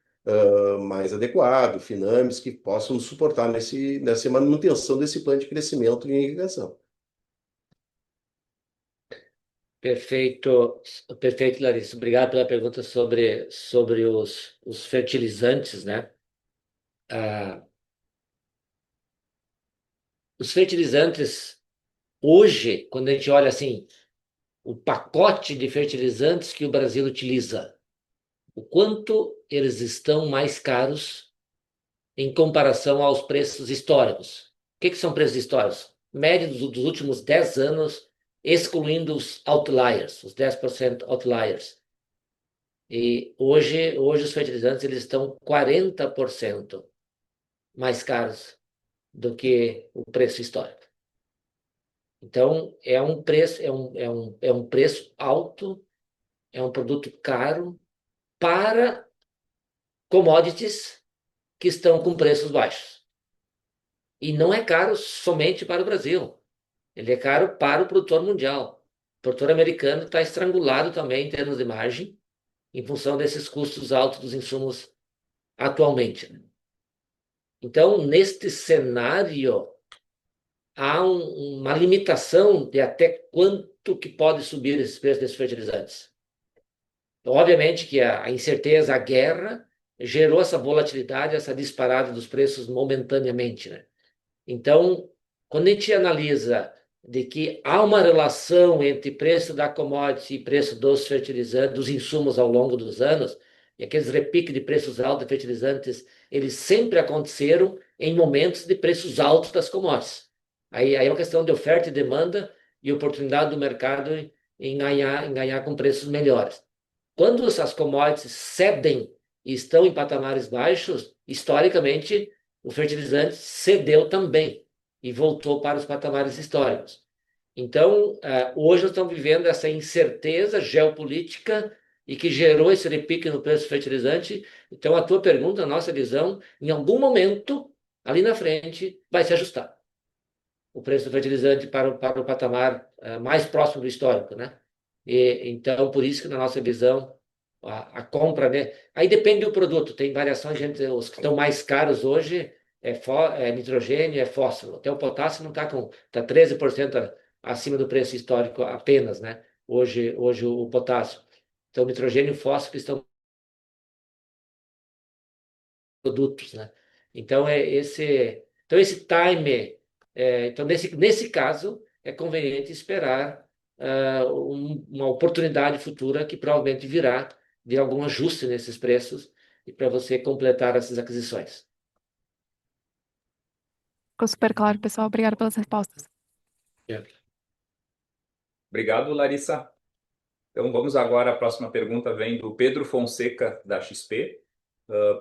mais adequado, finames que possam nos suportar nessa manutenção desse plano de crescimento em irrigação. Perfeito, perfeito, Larissa. Obrigado pela pergunta sobre os fertilizantes, né? Os fertilizantes, hoje, quando a gente olha assim, o pacote de fertilizantes que o Brasil utiliza, o quanto eles estão mais caros em comparação aos preços históricos. O que são preços históricos? Média dos últimos 10 anos, excluindo os outliers, os 10% outliers. E hoje os fertilizantes eles estão 40% mais caros do que o preço histórico. Então, é um preço, é um preço alto, é um produto caro para commodities que estão com preços baixos. E não é caro somente para o Brasil. Ele é caro para o produtor mundial. O produtor americano está estrangulado também em termos de margem, em função desses custos altos dos insumos atualmente. Então, neste cenário, há uma limitação de até quanto que pode subir esses preços desses fertilizantes. Então, obviamente que a incerteza, a guerra, gerou essa volatilidade, essa disparada dos preços momentaneamente, né? Então, quando a gente analisa de que há uma relação entre preço da commodity e preço dos fertilizantes, dos insumos ao longo dos anos, e aqueles repiques de preços altos de fertilizantes, eles sempre aconteceram em momentos de preços altos das commodities. Aí é uma questão de oferta e demanda e oportunidade do mercado em ganhar com preços melhores. Quando essas commodities cedem e estão em patamares baixos, historicamente, o fertilizante cedeu também e voltou para os patamares históricos. Então, hoje nós estamos vivendo essa incerteza geopolítica e que gerou esse repique no preço do fertilizante. Então, a tua pergunta, a nossa visão, em algum momento, ali na frente, vai se ajustar o preço do fertilizante para o patamar mais próximo do histórico, né? Então, por isso que na nossa visão, a compra, né? Aí depende do produto, tem variações entre os que estão mais caros hoje, é nitrogênio, é fósforo. Até o potássio não está tá 13% acima do preço histórico apenas, né? Hoje o potássio. Então, nitrogênio e fósforo estão produtos, né? Então, esse time, então nesse caso, é conveniente esperar uma oportunidade futura que provavelmente virá de algum ajuste nesses preços e para você completar essas aquisições. Ficou super claro, pessoal. Obrigada pelas respostas. Obrigado, Larissa. Então, vamos agora, a próxima pergunta vem do Pedro Fonseca, da XP.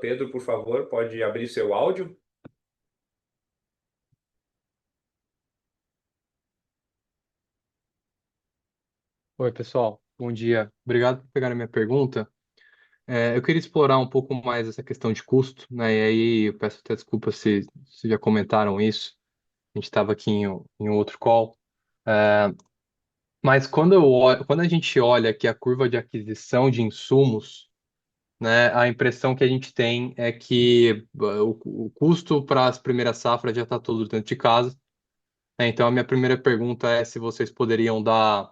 Pedro, por favor, pode abrir seu áudio. Oi, pessoal. Bom dia. Obrigado por pegar a minha pergunta. Eu queria explorar um pouco mais essa questão de custo, né? E aí eu peço até desculpa se já comentaram isso. A gente estava aqui em um outro call. Mas quando a gente olha aqui a curva de aquisição de insumos, né, a impressão que a gente tem é que o custo para as primeiras safras já está todo dentro de casa. Então, a minha primeira pergunta é se vocês poderiam dar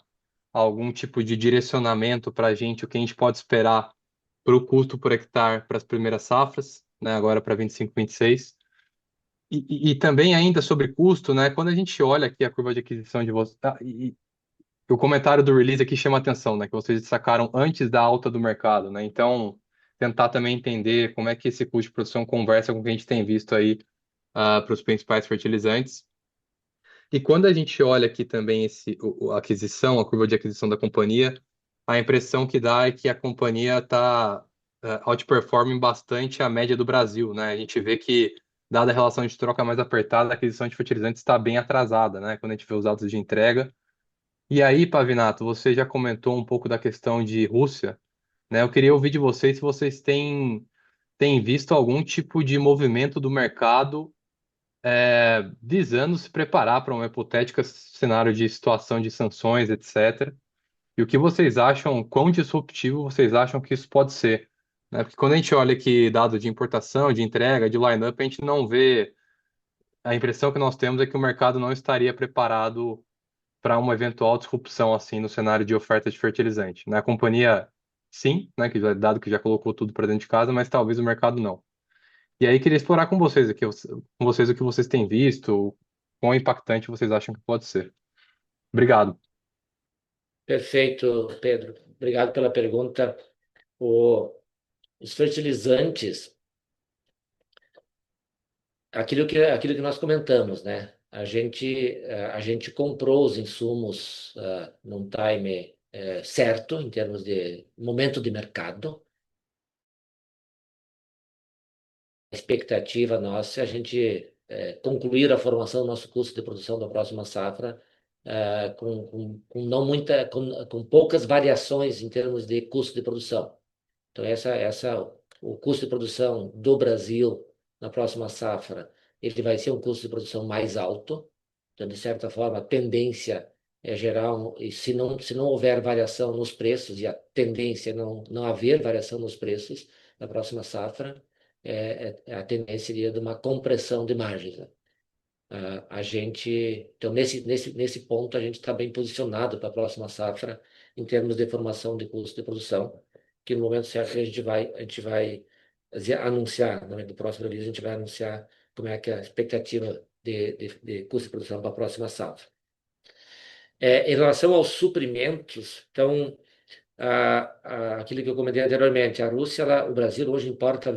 algum tipo de direcionamento para a gente, o que a gente pode esperar para o custo por hectare para as primeiras safras, né, agora para 25, 26. E também ainda sobre custo, né, quando a gente olha aqui a curva de aquisição de vocês, e o comentário do release aqui chama atenção, né, que vocês sacaram antes da alta do mercado, né, então tentar também entender como é que esse custo de produção conversa com o que a gente tem visto aí para os principais fertilizantes. E quando a gente olha aqui também a aquisição, a curva de aquisição da companhia, a impressão que dá é que a companhia está outperforming bastante a média do Brasil, né? A gente vê que, dada a relação de troca mais apertada, a aquisição de fertilizantes está bem atrasada, né? Quando a gente vê os dados de entrega. E aí, Pavinato, você já comentou um pouco da questão de Rússia, né? Eu queria ouvir de vocês se vocês têm visto algum tipo de movimento do mercado visando se preparar para um hipotético cenário de situação de sanções, etc. E o que vocês acham, quão disruptivo vocês acham que isso pode ser? Né? Porque quando a gente olha aqui dado de importação, de entrega, de line-up, a gente não vê. A impressão que nós temos é que o mercado não estaria preparado para uma eventual disrupção assim no cenário de oferta de fertilizante. Na companhia, sim, né, dado que já colocou tudo para dentro de casa, mas talvez o mercado não. E aí queria explorar com vocês aqui, com vocês o que vocês têm visto, quão impactante vocês acham que pode ser. Obrigado. Perfeito, Pedro. Obrigado pela pergunta. Os fertilizantes, aquilo que nós comentamos, né? A gente comprou os insumos num time certo, em termos de momento de mercado. A expectativa nossa é a gente concluir a formação do nosso custo de produção da próxima safra com não muita, com poucas variações em termos de custo de produção. Então, o custo de produção do Brasil na próxima safra, ele vai ser um custo de produção mais alto. Então, de certa forma, a tendência é gerar, e se não houver variação nos preços, e a tendência é não haver variação nos preços na próxima safra, a tendência seria de uma compressão de margens, né? Então, nesse ponto, a gente está bem posicionado para a próxima safra em termos de formação de custo de produção, que no momento certo a gente vai anunciar, no próximo release, a gente vai anunciar como é que é a expectativa de custo de produção para a próxima safra. Em relação aos suprimentos, então, aquilo que eu comentei anteriormente, a Rússia, o Brasil hoje importa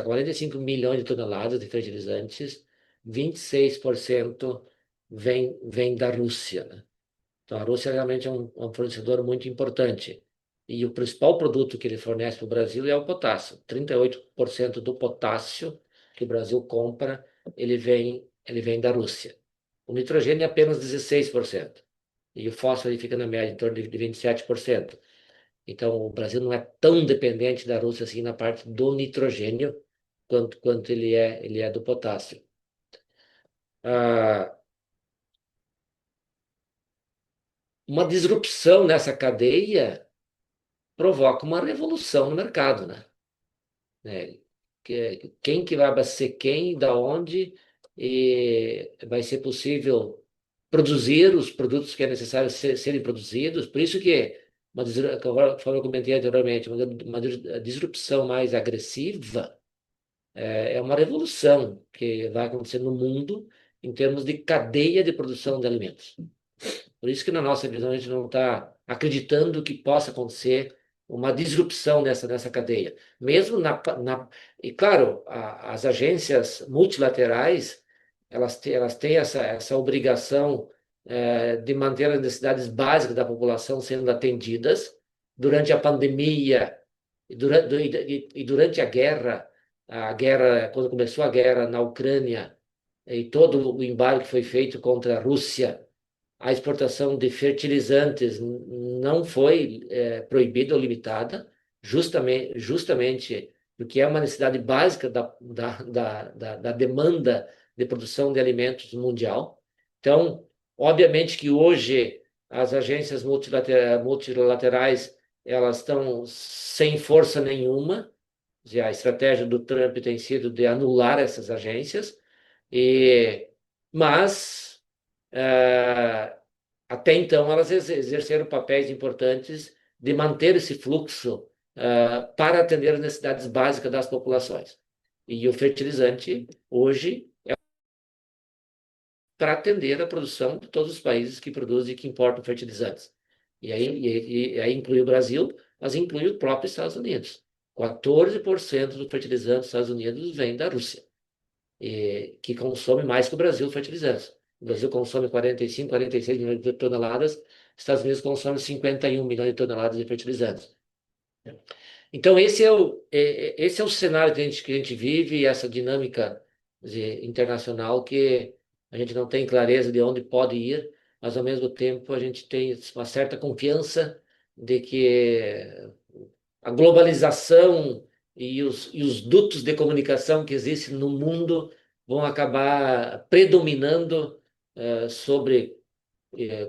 45 milhões de toneladas de fertilizantes, 26% vem da Rússia, né? Então, a Rússia realmente é um fornecedor muito importante. E o principal produto que ele fornece para o Brasil é o potássio. 38% do potássio que o Brasil compra, ele vem da Rússia. O nitrogênio é apenas 16%. E o fósforo ele fica na média em torno de 27%. Então, o Brasil não é tão dependente da Rússia assim na parte do nitrogênio quanto ele é do potássio. Uma disrupção nessa cadeia provoca uma revolução no mercado, né? Quem que vai abastecer quem, da onde, e vai ser possível produzir os produtos que é necessário serem produzidos. Por isso que, conforme eu comentei anteriormente, uma disrupção mais agressiva é uma revolução que vai acontecer no mundo em termos de cadeia de produção de alimentos. Por isso que, na nossa visão, a gente não está acreditando que possa acontecer uma disrupção nessa cadeia. Mesmo e, claro, as agências multilaterais, elas têm essa obrigação de manter as necessidades básicas da população sendo atendidas durante a pandemia e durante a guerra, quando começou a guerra na Ucrânia e todo o embargo que foi feito contra a Rússia, a exportação de fertilizantes não foi proibida ou limitada, justamente porque é uma necessidade básica da demanda de produção de alimentos mundial. Então, obviamente que hoje as agências multilaterais elas estão sem força nenhuma. A estratégia do Trump tem sido de anular essas agências, mas até então elas exerceram papéis importantes de manter esse fluxo para atender as necessidades básicas das populações. E o fertilizante, hoje, é para atender a produção de todos os países que produzem e que importam fertilizantes. E aí inclui o Brasil, mas inclui o próprio Estados Unidos. 14% do fertilizante dos Estados Unidos vem da Rússia, que consome mais que o Brasil fertilizantes. O Brasil consome 45, 46 milhões de toneladas, os Estados Unidos consomem 51 milhões de toneladas de fertilizantes. Então, esse é o cenário que a gente vive, essa dinâmica internacional que a gente não tem clareza de onde pode ir, mas, ao mesmo tempo, a gente tem uma certa confiança de que a globalização e os dutos de comunicação que existem no mundo vão acabar predominando sobre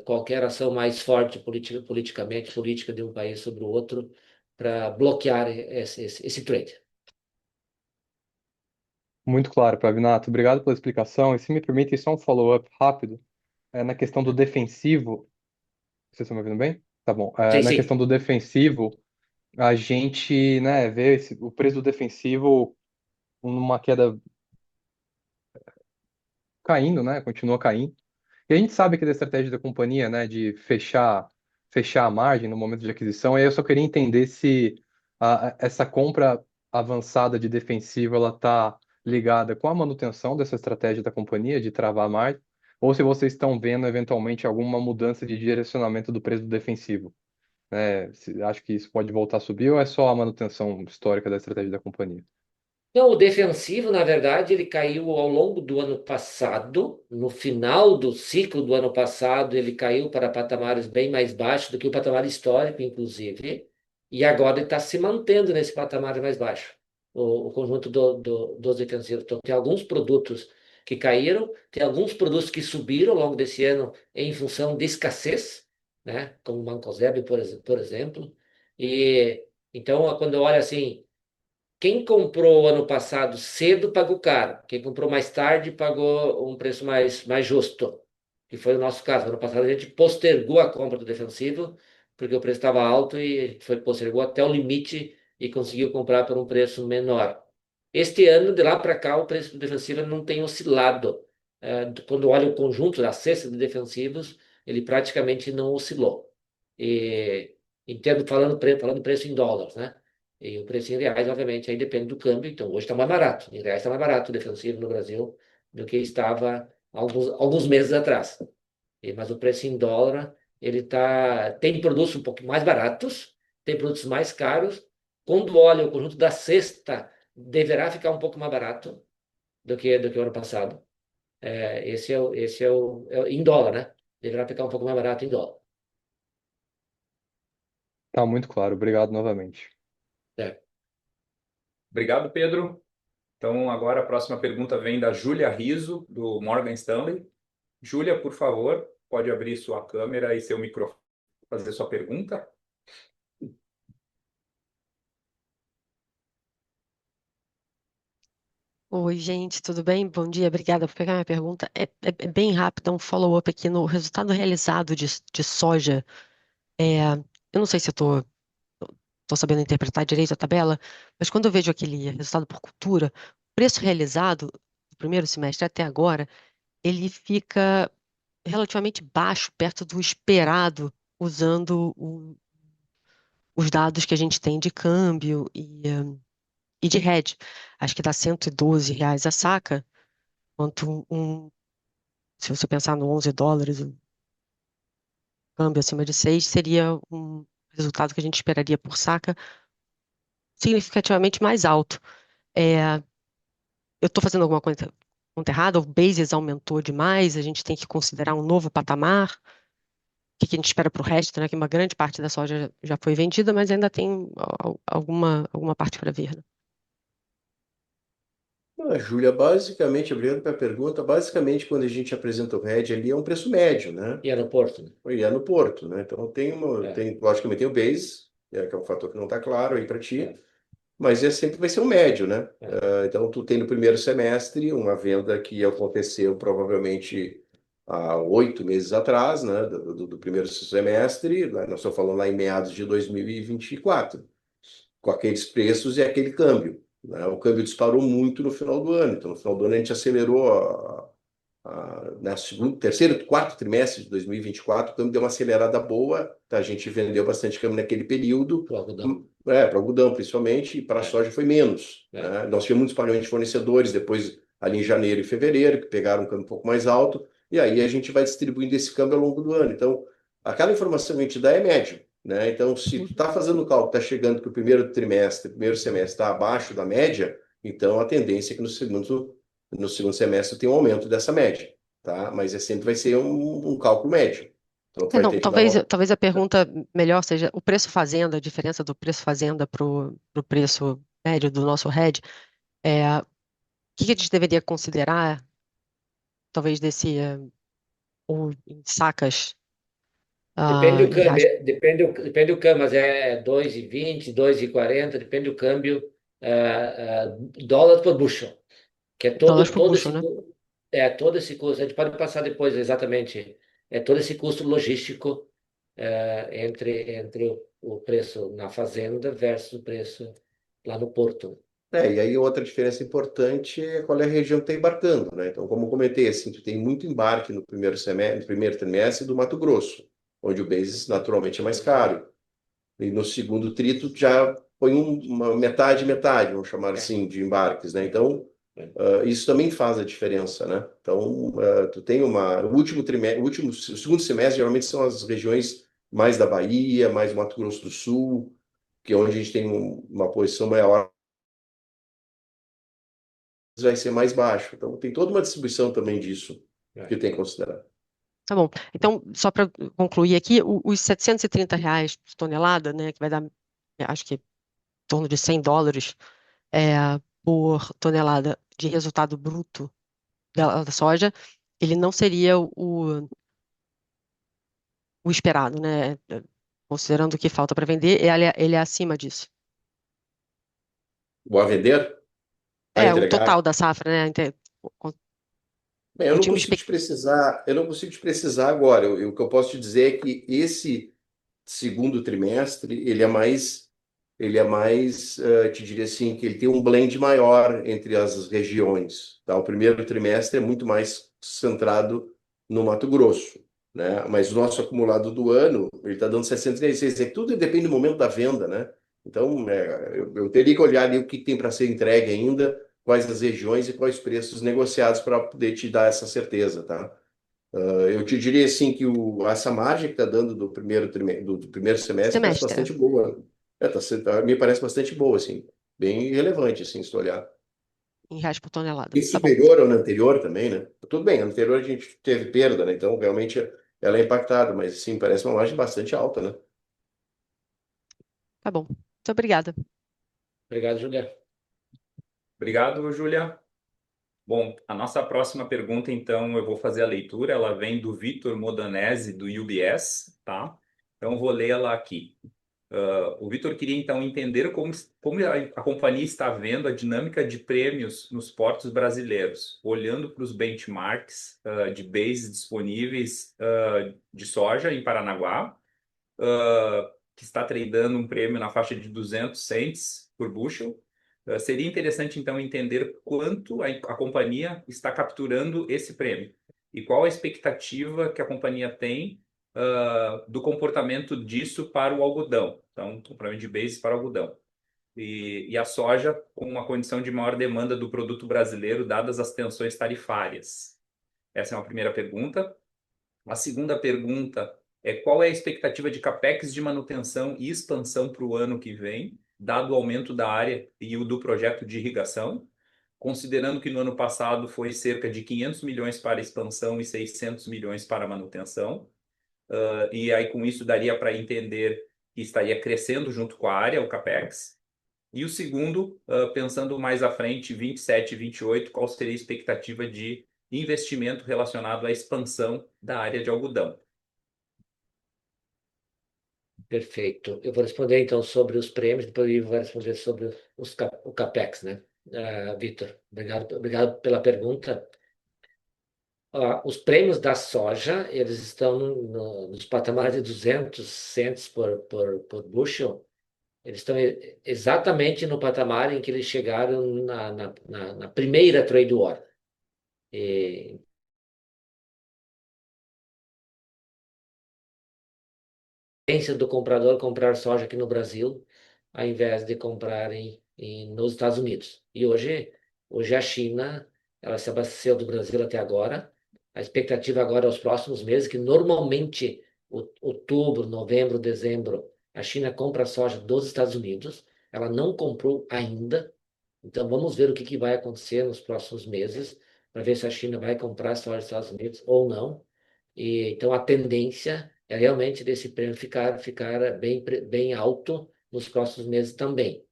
qualquer ação mais forte politicamente, política de um país sobre o outro, para bloquear esse trade. Muito claro, Pavinato. Obrigado pela explicação. E se me permite, só um follow-up rápido. Na questão do defensivo. Vocês estão me ouvindo bem? Tá bom. Sim, Na sim. questão do defensivo, a gente, né, vê o preço do defensivo numa queda caindo, né? Continua caindo. E a gente sabe que da estratégia da companhia, né, de fechar a margem no momento de aquisição, e aí eu só queria entender se essa compra avançada de defensivo ela está ligada com a manutenção dessa estratégia da companhia de travar a margem, ou se vocês estão vendo eventualmente alguma mudança de direcionamento do preço do defensivo, né? Acho que isso pode voltar a subir ou é só a manutenção histórica da estratégia da companhia? Então, o defensivo, na verdade, ele caiu ao longo do ano passado. No final do ciclo do ano passado, ele caiu para patamares bem mais baixos do que o patamar histórico, inclusive. E agora ele está se mantendo nesse patamar mais baixo, o conjunto dos defensivos. Então, tem alguns produtos que caíram, tem alguns produtos que subiram ao longo desse ano em função de escassez, né? Como o Mancozeb, por exemplo. E então, quando eu olho assim, quem comprou ano passado cedo pagou caro. Quem comprou mais tarde pagou um preço mais justo, que foi o nosso caso. Ano passado a gente postergou a compra do defensivo, porque o preço estava alto e postergou até o limite e conseguiu comprar por um preço menor. Este ano, de lá para cá, o preço do defensivo não tem oscilado. Quando olha o conjunto da cesta de defensivos, ele praticamente não oscilou. Falando preço em dólares, né? E o preço em reais, obviamente, aí depende do câmbio. Então, hoje está mais barato. Em reais está mais barato o defensivo no Brasil do que estava alguns meses atrás. Mas o preço em dólar, ele tá. Tem produtos um pouco mais baratos, tem produtos mais caros. Quando olha o conjunto da cesta, deverá ficar um pouco mais barato do que o ano passado. Em dólar, né? Deverá ficar um pouco mais barato em dólar. Tá muito claro. Obrigado novamente. É. Obrigado, Pedro. Então, agora a próxima pergunta vem da Júlia Riso, do Morgan Stanley. Júlia, por favor, pode abrir sua câmera e seu microfone para fazer sua pergunta. Oi, gente, tudo bem? Bom dia, obrigada por pegar minha pergunta. É bem rápido, um follow-up aqui no resultado realizado de soja. Eu não sei se eu tô sabendo interpretar direito a tabela, mas quando eu vejo aquele resultado por cultura, o preço realizado do primeiro semestre até agora, ele fica relativamente baixo, perto do esperado, usando os dados que a gente tem de câmbio e de hedge. Acho que dá R$ 112 a saca, quanto se você pensar no 11 dólares, câmbio acima de 6 seria um resultado que a gente esperaria por saca significativamente mais alto. Eu estou fazendo alguma conta errada? O basis aumentou demais? A gente tem que considerar um novo patamar? O que a gente espera para o resto, né? Que uma grande parte da soja já foi vendida, mas ainda tem alguma parte para vir, né? Júlia, basicamente, obrigado pela pergunta. Basicamente, quando a gente apresenta o RED ali, é um preço médio, né? E aeroporto, né? E é no Porto, né? Então logicamente tem o base, que é um fator que não está claro aí para ti, mas sempre vai ser um médio, né? Então tu tem no primeiro semestre uma venda que aconteceu provavelmente há 8 meses atrás, né? Do primeiro semestre, nós estamos falando lá em meados de 2024, com aqueles preços e aquele câmbio, né? O câmbio disparou muito no final do ano, então no final do ano a gente acelerou na segundo, terceiro, quarto trimestre de 2024, o câmbio deu uma acelerada boa, tá? A gente vendeu bastante câmbio naquele período, Pro algodão. para algodão principalmente, e para a soja foi menos, né? Nós tivemos muitos pagamentos de fornecedores, depois ali em janeiro e fevereiro, que pegaram um câmbio um pouco mais alto, e aí a gente vai distribuindo esse câmbio ao longo do ano. Então, aquela informação que a gente dá é médio, né? Então, se tu está fazendo o cálculo, está chegando que o primeiro semestre está abaixo da média, então a tendência é que no segundo semestre tem um aumento dessa média, tá? Mas sempre vai ser um cálculo médio. Então, tu vai Não, ter que dar talvez a pergunta melhor seja o preço fazenda, a diferença do preço fazenda para o preço médio do nosso hedge. O que a gente deveria considerar, talvez, ou em sacas Depende do em câmbio, reais, depende do câmbio, mas é 2,20, 2,40, depende do câmbio, dólar por bushel, que é dólares por bushel, né? todo esse custo. A gente pode passar depois exatamente, todo esse custo logístico entre o preço na fazenda versus o preço lá no porto. E aí outra diferença importante é qual é a região que está embarcando, né? Então, como eu comentei, assim, tu tem muito embarque no primeiro semestre, no primeiro trimestre do Mato Grosso, onde o basis naturalmente é mais caro. E no segundo tri tu já põe uma metade, vamos chamar assim, de embarques, né? Então, isso também faz a diferença, né? Então, tu tem o último trimestre, o segundo semestre geralmente são as regiões mais da Bahia, mais Mato Grosso do Sul, que é onde a gente tem uma posição maior, vai ser mais baixo. Então, tem toda uma distribuição também disso que tem que considerar. Tá bom. Então, só para concluir aqui, os R$ 730 por tonelada, né, que vai dar, acho que, em torno de $100 por tonelada de resultado bruto da soja, ele não seria o esperado, né? Considerando o que falta para vender, ele é acima disso. O a vender? A O entregar? total da safra, né? Bem, eu não consigo te precisar agora. O que eu posso te dizer é que esse segundo trimestre, te diria assim, que ele tem um blend maior entre as regiões, tá? O primeiro trimestre é muito mais centrado no Mato Grosso, né? Mas o nosso acumulado do ano, ele está dando 66. Tudo depende do momento da venda, né? Então, eu teria que olhar ali o que tem para ser entregue ainda, quais as regiões e quais preços negociados para poder te dar essa certeza, tá? Eu te diria assim que essa margem que está dando do do primeiro semestre parece semestre, bastante boa. Me parece bastante boa, assim, bem relevante, assim, se tu olhar. em reais por tonelada. E Tá bom. superior ao anterior também, né? Tudo bem, no anterior a gente teve perda, né? Então, realmente, ela é impactada, mas sim, parece uma margem bastante alta, né? Tá bom. Muito obrigada. Obrigado, Julia. Obrigado, Júlia. Bom, a nossa próxima pergunta, então, eu vou fazer a leitura. Ela vem do Vitor Modanese, do UBS, tá? Então, vou lê-la aqui. O Vitor queria, então, entender como a companhia está vendo a dinâmica de prêmios nos portos brasileiros, olhando para os benchmarks de bases disponíveis de soja em Paranaguá, que está tradando um prêmio na faixa de 200 cents por bushel. Seria interessante, então, entender quanto a companhia está capturando esse prêmio e qual a expectativa que a companhia tem do comportamento disso para o algodão. Então, compramento de base para o algodão. E a soja com uma condição de maior demanda do produto brasileiro, dadas as tensões tarifárias. Essa é uma primeira pergunta. A segunda pergunta qual é a expectativa de capex de manutenção e expansão para o ano que vem, dado o aumento da área e o do projeto de irrigação, considerando que no ano passado foi cerca de 500 milhões para expansão e 600 milhões para manutenção. E aí com isso daria para entender que estaria crescendo junto com a área, o capex. E o segundo, pensando mais à frente, 27 e 28, qual seria a expectativa de investimento relacionado à expansão da área de algodão? Perfeito. Eu vou responder então sobre os prêmios, depois o Ivo vai responder sobre o CAPEX, né? Vitor, obrigado pela pergunta. Os prêmios da soja, eles estão nos patamares de 200 cents por bushel. Eles estão exatamente no patamar em que eles chegaram na primeira trade war. Do comprador comprar soja aqui no Brasil, ao invés de comprarem nos Estados Unidos. E hoje a China, ela se abasteceu do Brasil até agora. A expectativa agora aos próximos meses, que normalmente outubro, novembro, dezembro, a China compra soja dos Estados Unidos. Ela não comprou ainda. Então vamos ver o que vai acontecer nos próximos meses, para ver se a China vai comprar soja dos Estados Unidos ou não. Então a tendência é realmente desse prêmio ficar bem alto nos próximos meses também.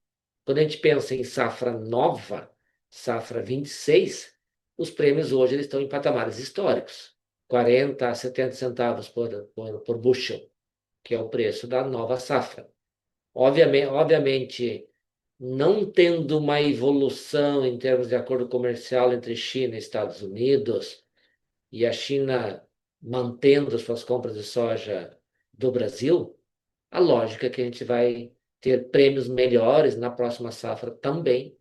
Quando a gente pensa em safra nova, safra 26, os prêmios hoje eles estão em patamares históricos, 40 a 70 centavos por bushel, que é o preço da nova safra. Obviamente, não tendo uma evolução em termos de acordo comercial entre China e Estados Unidos, e a China mantendo suas compras de soja do Brasil, a lógica é que a gente vai ter prêmios melhores na próxima safra também.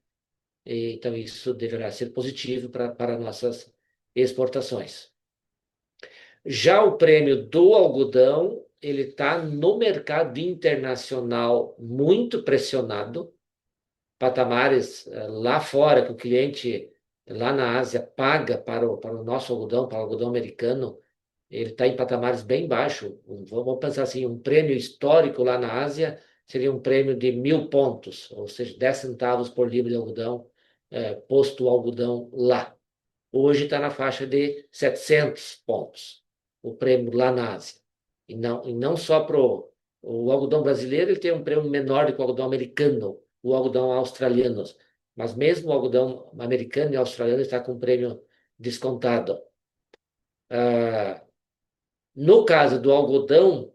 Então, isso deverá ser positivo para nossas exportações. Já o prêmio do algodão, ele está no mercado internacional muito pressionado, patamares lá fora que o cliente lá na Ásia paga para o nosso algodão, para o algodão americano, ele está em patamares bem baixos. Vamos pensar assim, um prêmio histórico lá na Ásia seria um prêmio de 1.000 pontos, ou seja, 10 centavos por libra de algodão, posto o algodão lá. Hoje está na faixa de 700 pontos, o prêmio lá na Ásia. E não só para o algodão brasileiro, ele tem um prêmio menor do que o algodão americano, o algodão australiano. Mas mesmo o algodão americano e australiano está com um prêmio descontado. No caso do algodão,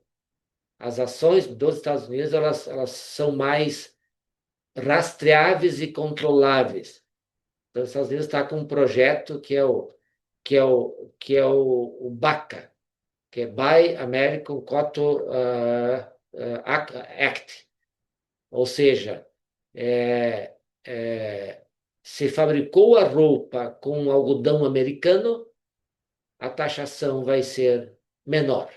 as ações dos Estados Unidos elas são mais rastreáveis e controláveis. Então, os Estados Unidos está com um projeto que é o BACA, que é Buy American Cotton Act. Ou seja, se fabricou a roupa com algodão americano, a taxação vai ser menor.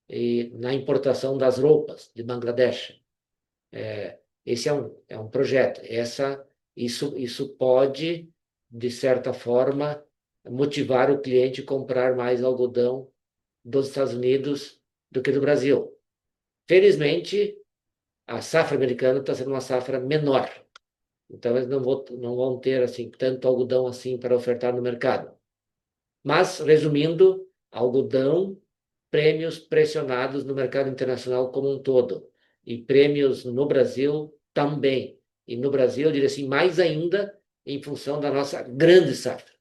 E na importação das roupas de Bangladesh. Esse é um projeto. Isso pode, de certa forma, motivar o cliente a comprar mais algodão dos Estados Unidos do que do Brasil. Felizmente, a safra americana está sendo uma safra menor. Então, eles não vão ter assim, tanto algodão assim para ofertar no mercado. Mas, resumindo, algodão, prêmios pressionados no mercado internacional como um todo. E prêmios no Brasil também. E no Brasil, eu diria assim, mais ainda em função da nossa grande safra.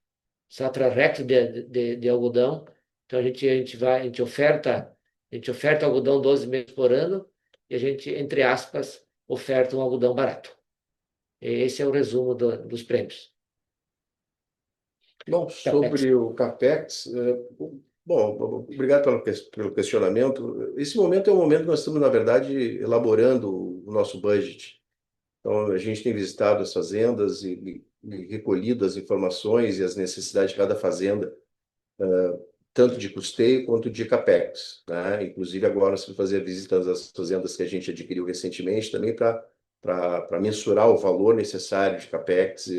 Safra recorde de algodão. Então, a gente oferta algodão 12 meses por ano e a gente, entre aspas, oferta um algodão barato. Esse é o resumo dos prêmios. Bom, sobre o CAPEX, obrigado pelo questionamento. Esse momento é um momento que nós estamos, na verdade, elaborando o nosso budget. Então, a gente tem visitado as fazendas e recolhido as informações e as necessidades de cada fazenda, tanto de custeio quanto de CAPEX, né? Inclusive, agora, se fazer visitas às fazendas que a gente adquiriu recentemente, também para mensurar o valor necessário de CAPEX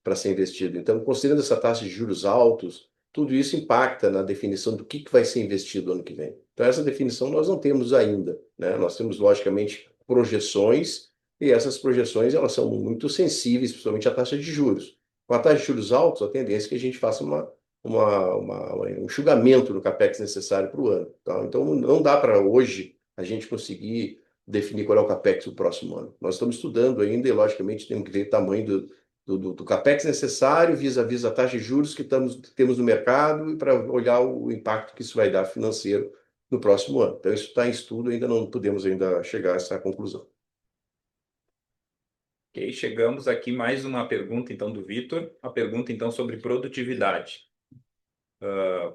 para ser investido. Então, considerando essa taxa de juros altos, tudo isso impacta na definição do que vai ser investido ano que vem. Então, Então, essa definição nós não temos ainda, né? Nós temos, logicamente, projeções, e essas projeções elas são muito sensíveis, principalmente à taxa de juros. Com a taxa de juros alta, a tendência é que a gente faça um enxugamento no capex necessário para o ano. Tá? Então, não dá para hoje a gente conseguir definir qual é o capex do próximo ano. Nós estamos estudando ainda e, logicamente, temos que ver o tamanho do capex necessário vis-à-vis a taxa de juros que temos no mercado e para olhar o impacto que isso vai dar financeiro no próximo ano. Então, isso está em estudo, ainda não podemos ainda chegar a essa conclusão. Ok, chegamos aqui mais uma pergunta, então, do Vitor. A pergunta, então, sobre produtividade.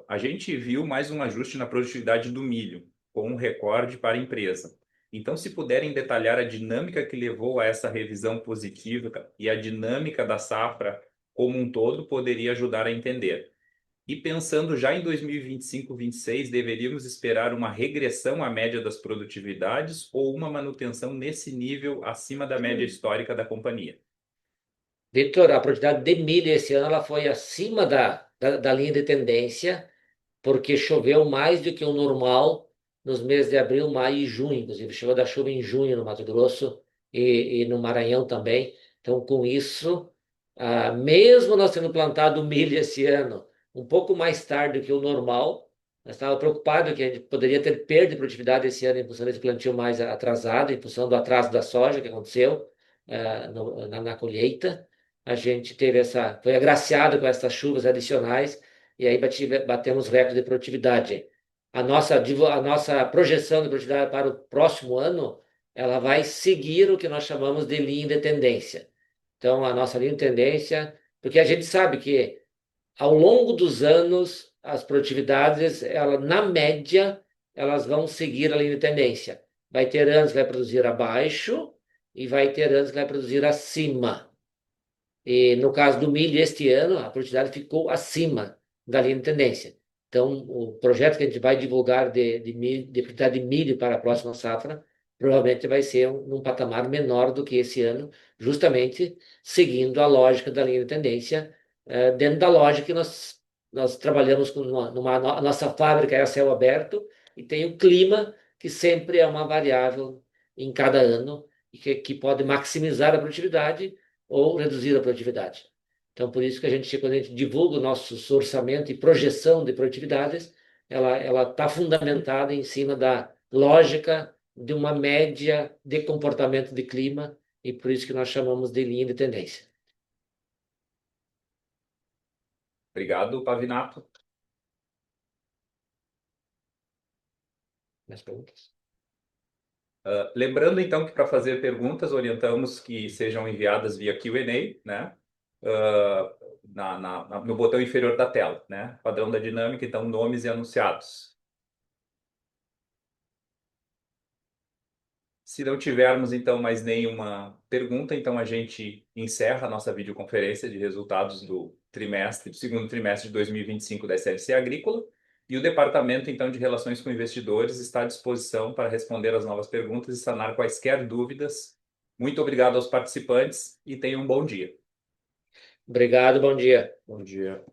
A gente viu mais um ajuste na produtividade do milho, com um recorde para a empresa. Então, se puderem detalhar a dinâmica que levou a essa revisão positiva e a dinâmica da safra como um todo, poderia ajudar a entender. E pensando já em 2025-26, deveríamos esperar uma regressão à média das produtividades ou uma manutenção nesse nível acima da média histórica da companhia? Vitor, a produtividade de milho esse ano ela foi acima da linha de tendência, porque choveu mais do que o normal nos meses de abril, maio e junho. Inclusive, chegou da chuva em junho no Mato Grosso e no Maranhão também. Então, com isso, mesmo nós tendo plantado milho esse ano um pouco mais tarde do que o normal, nós estávamos preocupados que a gente poderia ter perda de produtividade esse ano em função desse plantio mais atrasado, em função do atraso da soja que aconteceu na colheita. A gente foi agraciado com essas chuvas adicionais e aí batemos recorde de produtividade. A nossa projeção de produtividade para o próximo ano, ela vai seguir o que nós chamamos de linha de tendência. Então, a nossa linha de tendência, porque a gente sabe que ao longo dos anos, as produtividades, na média, elas vão seguir a linha de tendência. Vai ter anos que vai produzir abaixo e vai ter anos que vai produzir acima. E no caso do milho, este ano, a produtividade ficou acima da linha de tendência. Então, o projeto que a gente vai divulgar de produtividade de milho para a próxima safra, provavelmente vai ser num patamar menor do que esse ano, justamente seguindo a lógica da linha de tendência, dentro da lógica que nós trabalhamos com a nossa fábrica é a céu aberto e tem o clima, que sempre é uma variável em cada ano, e que pode maximizar a produtividade ou reduzir a produtividade. Então, por isso que quando a gente divulga o nosso orçamento e projeção de produtividades, ela está fundamentada em cima da lógica de uma média de comportamento de clima, e por isso que nós chamamos de linha de tendência. Obrigado, Pavinato. Mais perguntas? Lembrando, então, que para fazer perguntas, orientamos que sejam enviadas via Q&A, né? No botão inferior da tela, né? Padrão da dinâmica, então, nomes e anunciados. Se não tivermos, então, mais nenhuma pergunta, então a gente encerra a nossa videoconferência de resultados do segundo trimestre de 2025 da SLC Agrícola. E o Departamento, então, de Relações com Investidores está à disposição para responder às novas perguntas e sanar quaisquer dúvidas. Muito obrigado aos participantes e tenham um bom dia. Obrigado, bom dia. Bom dia.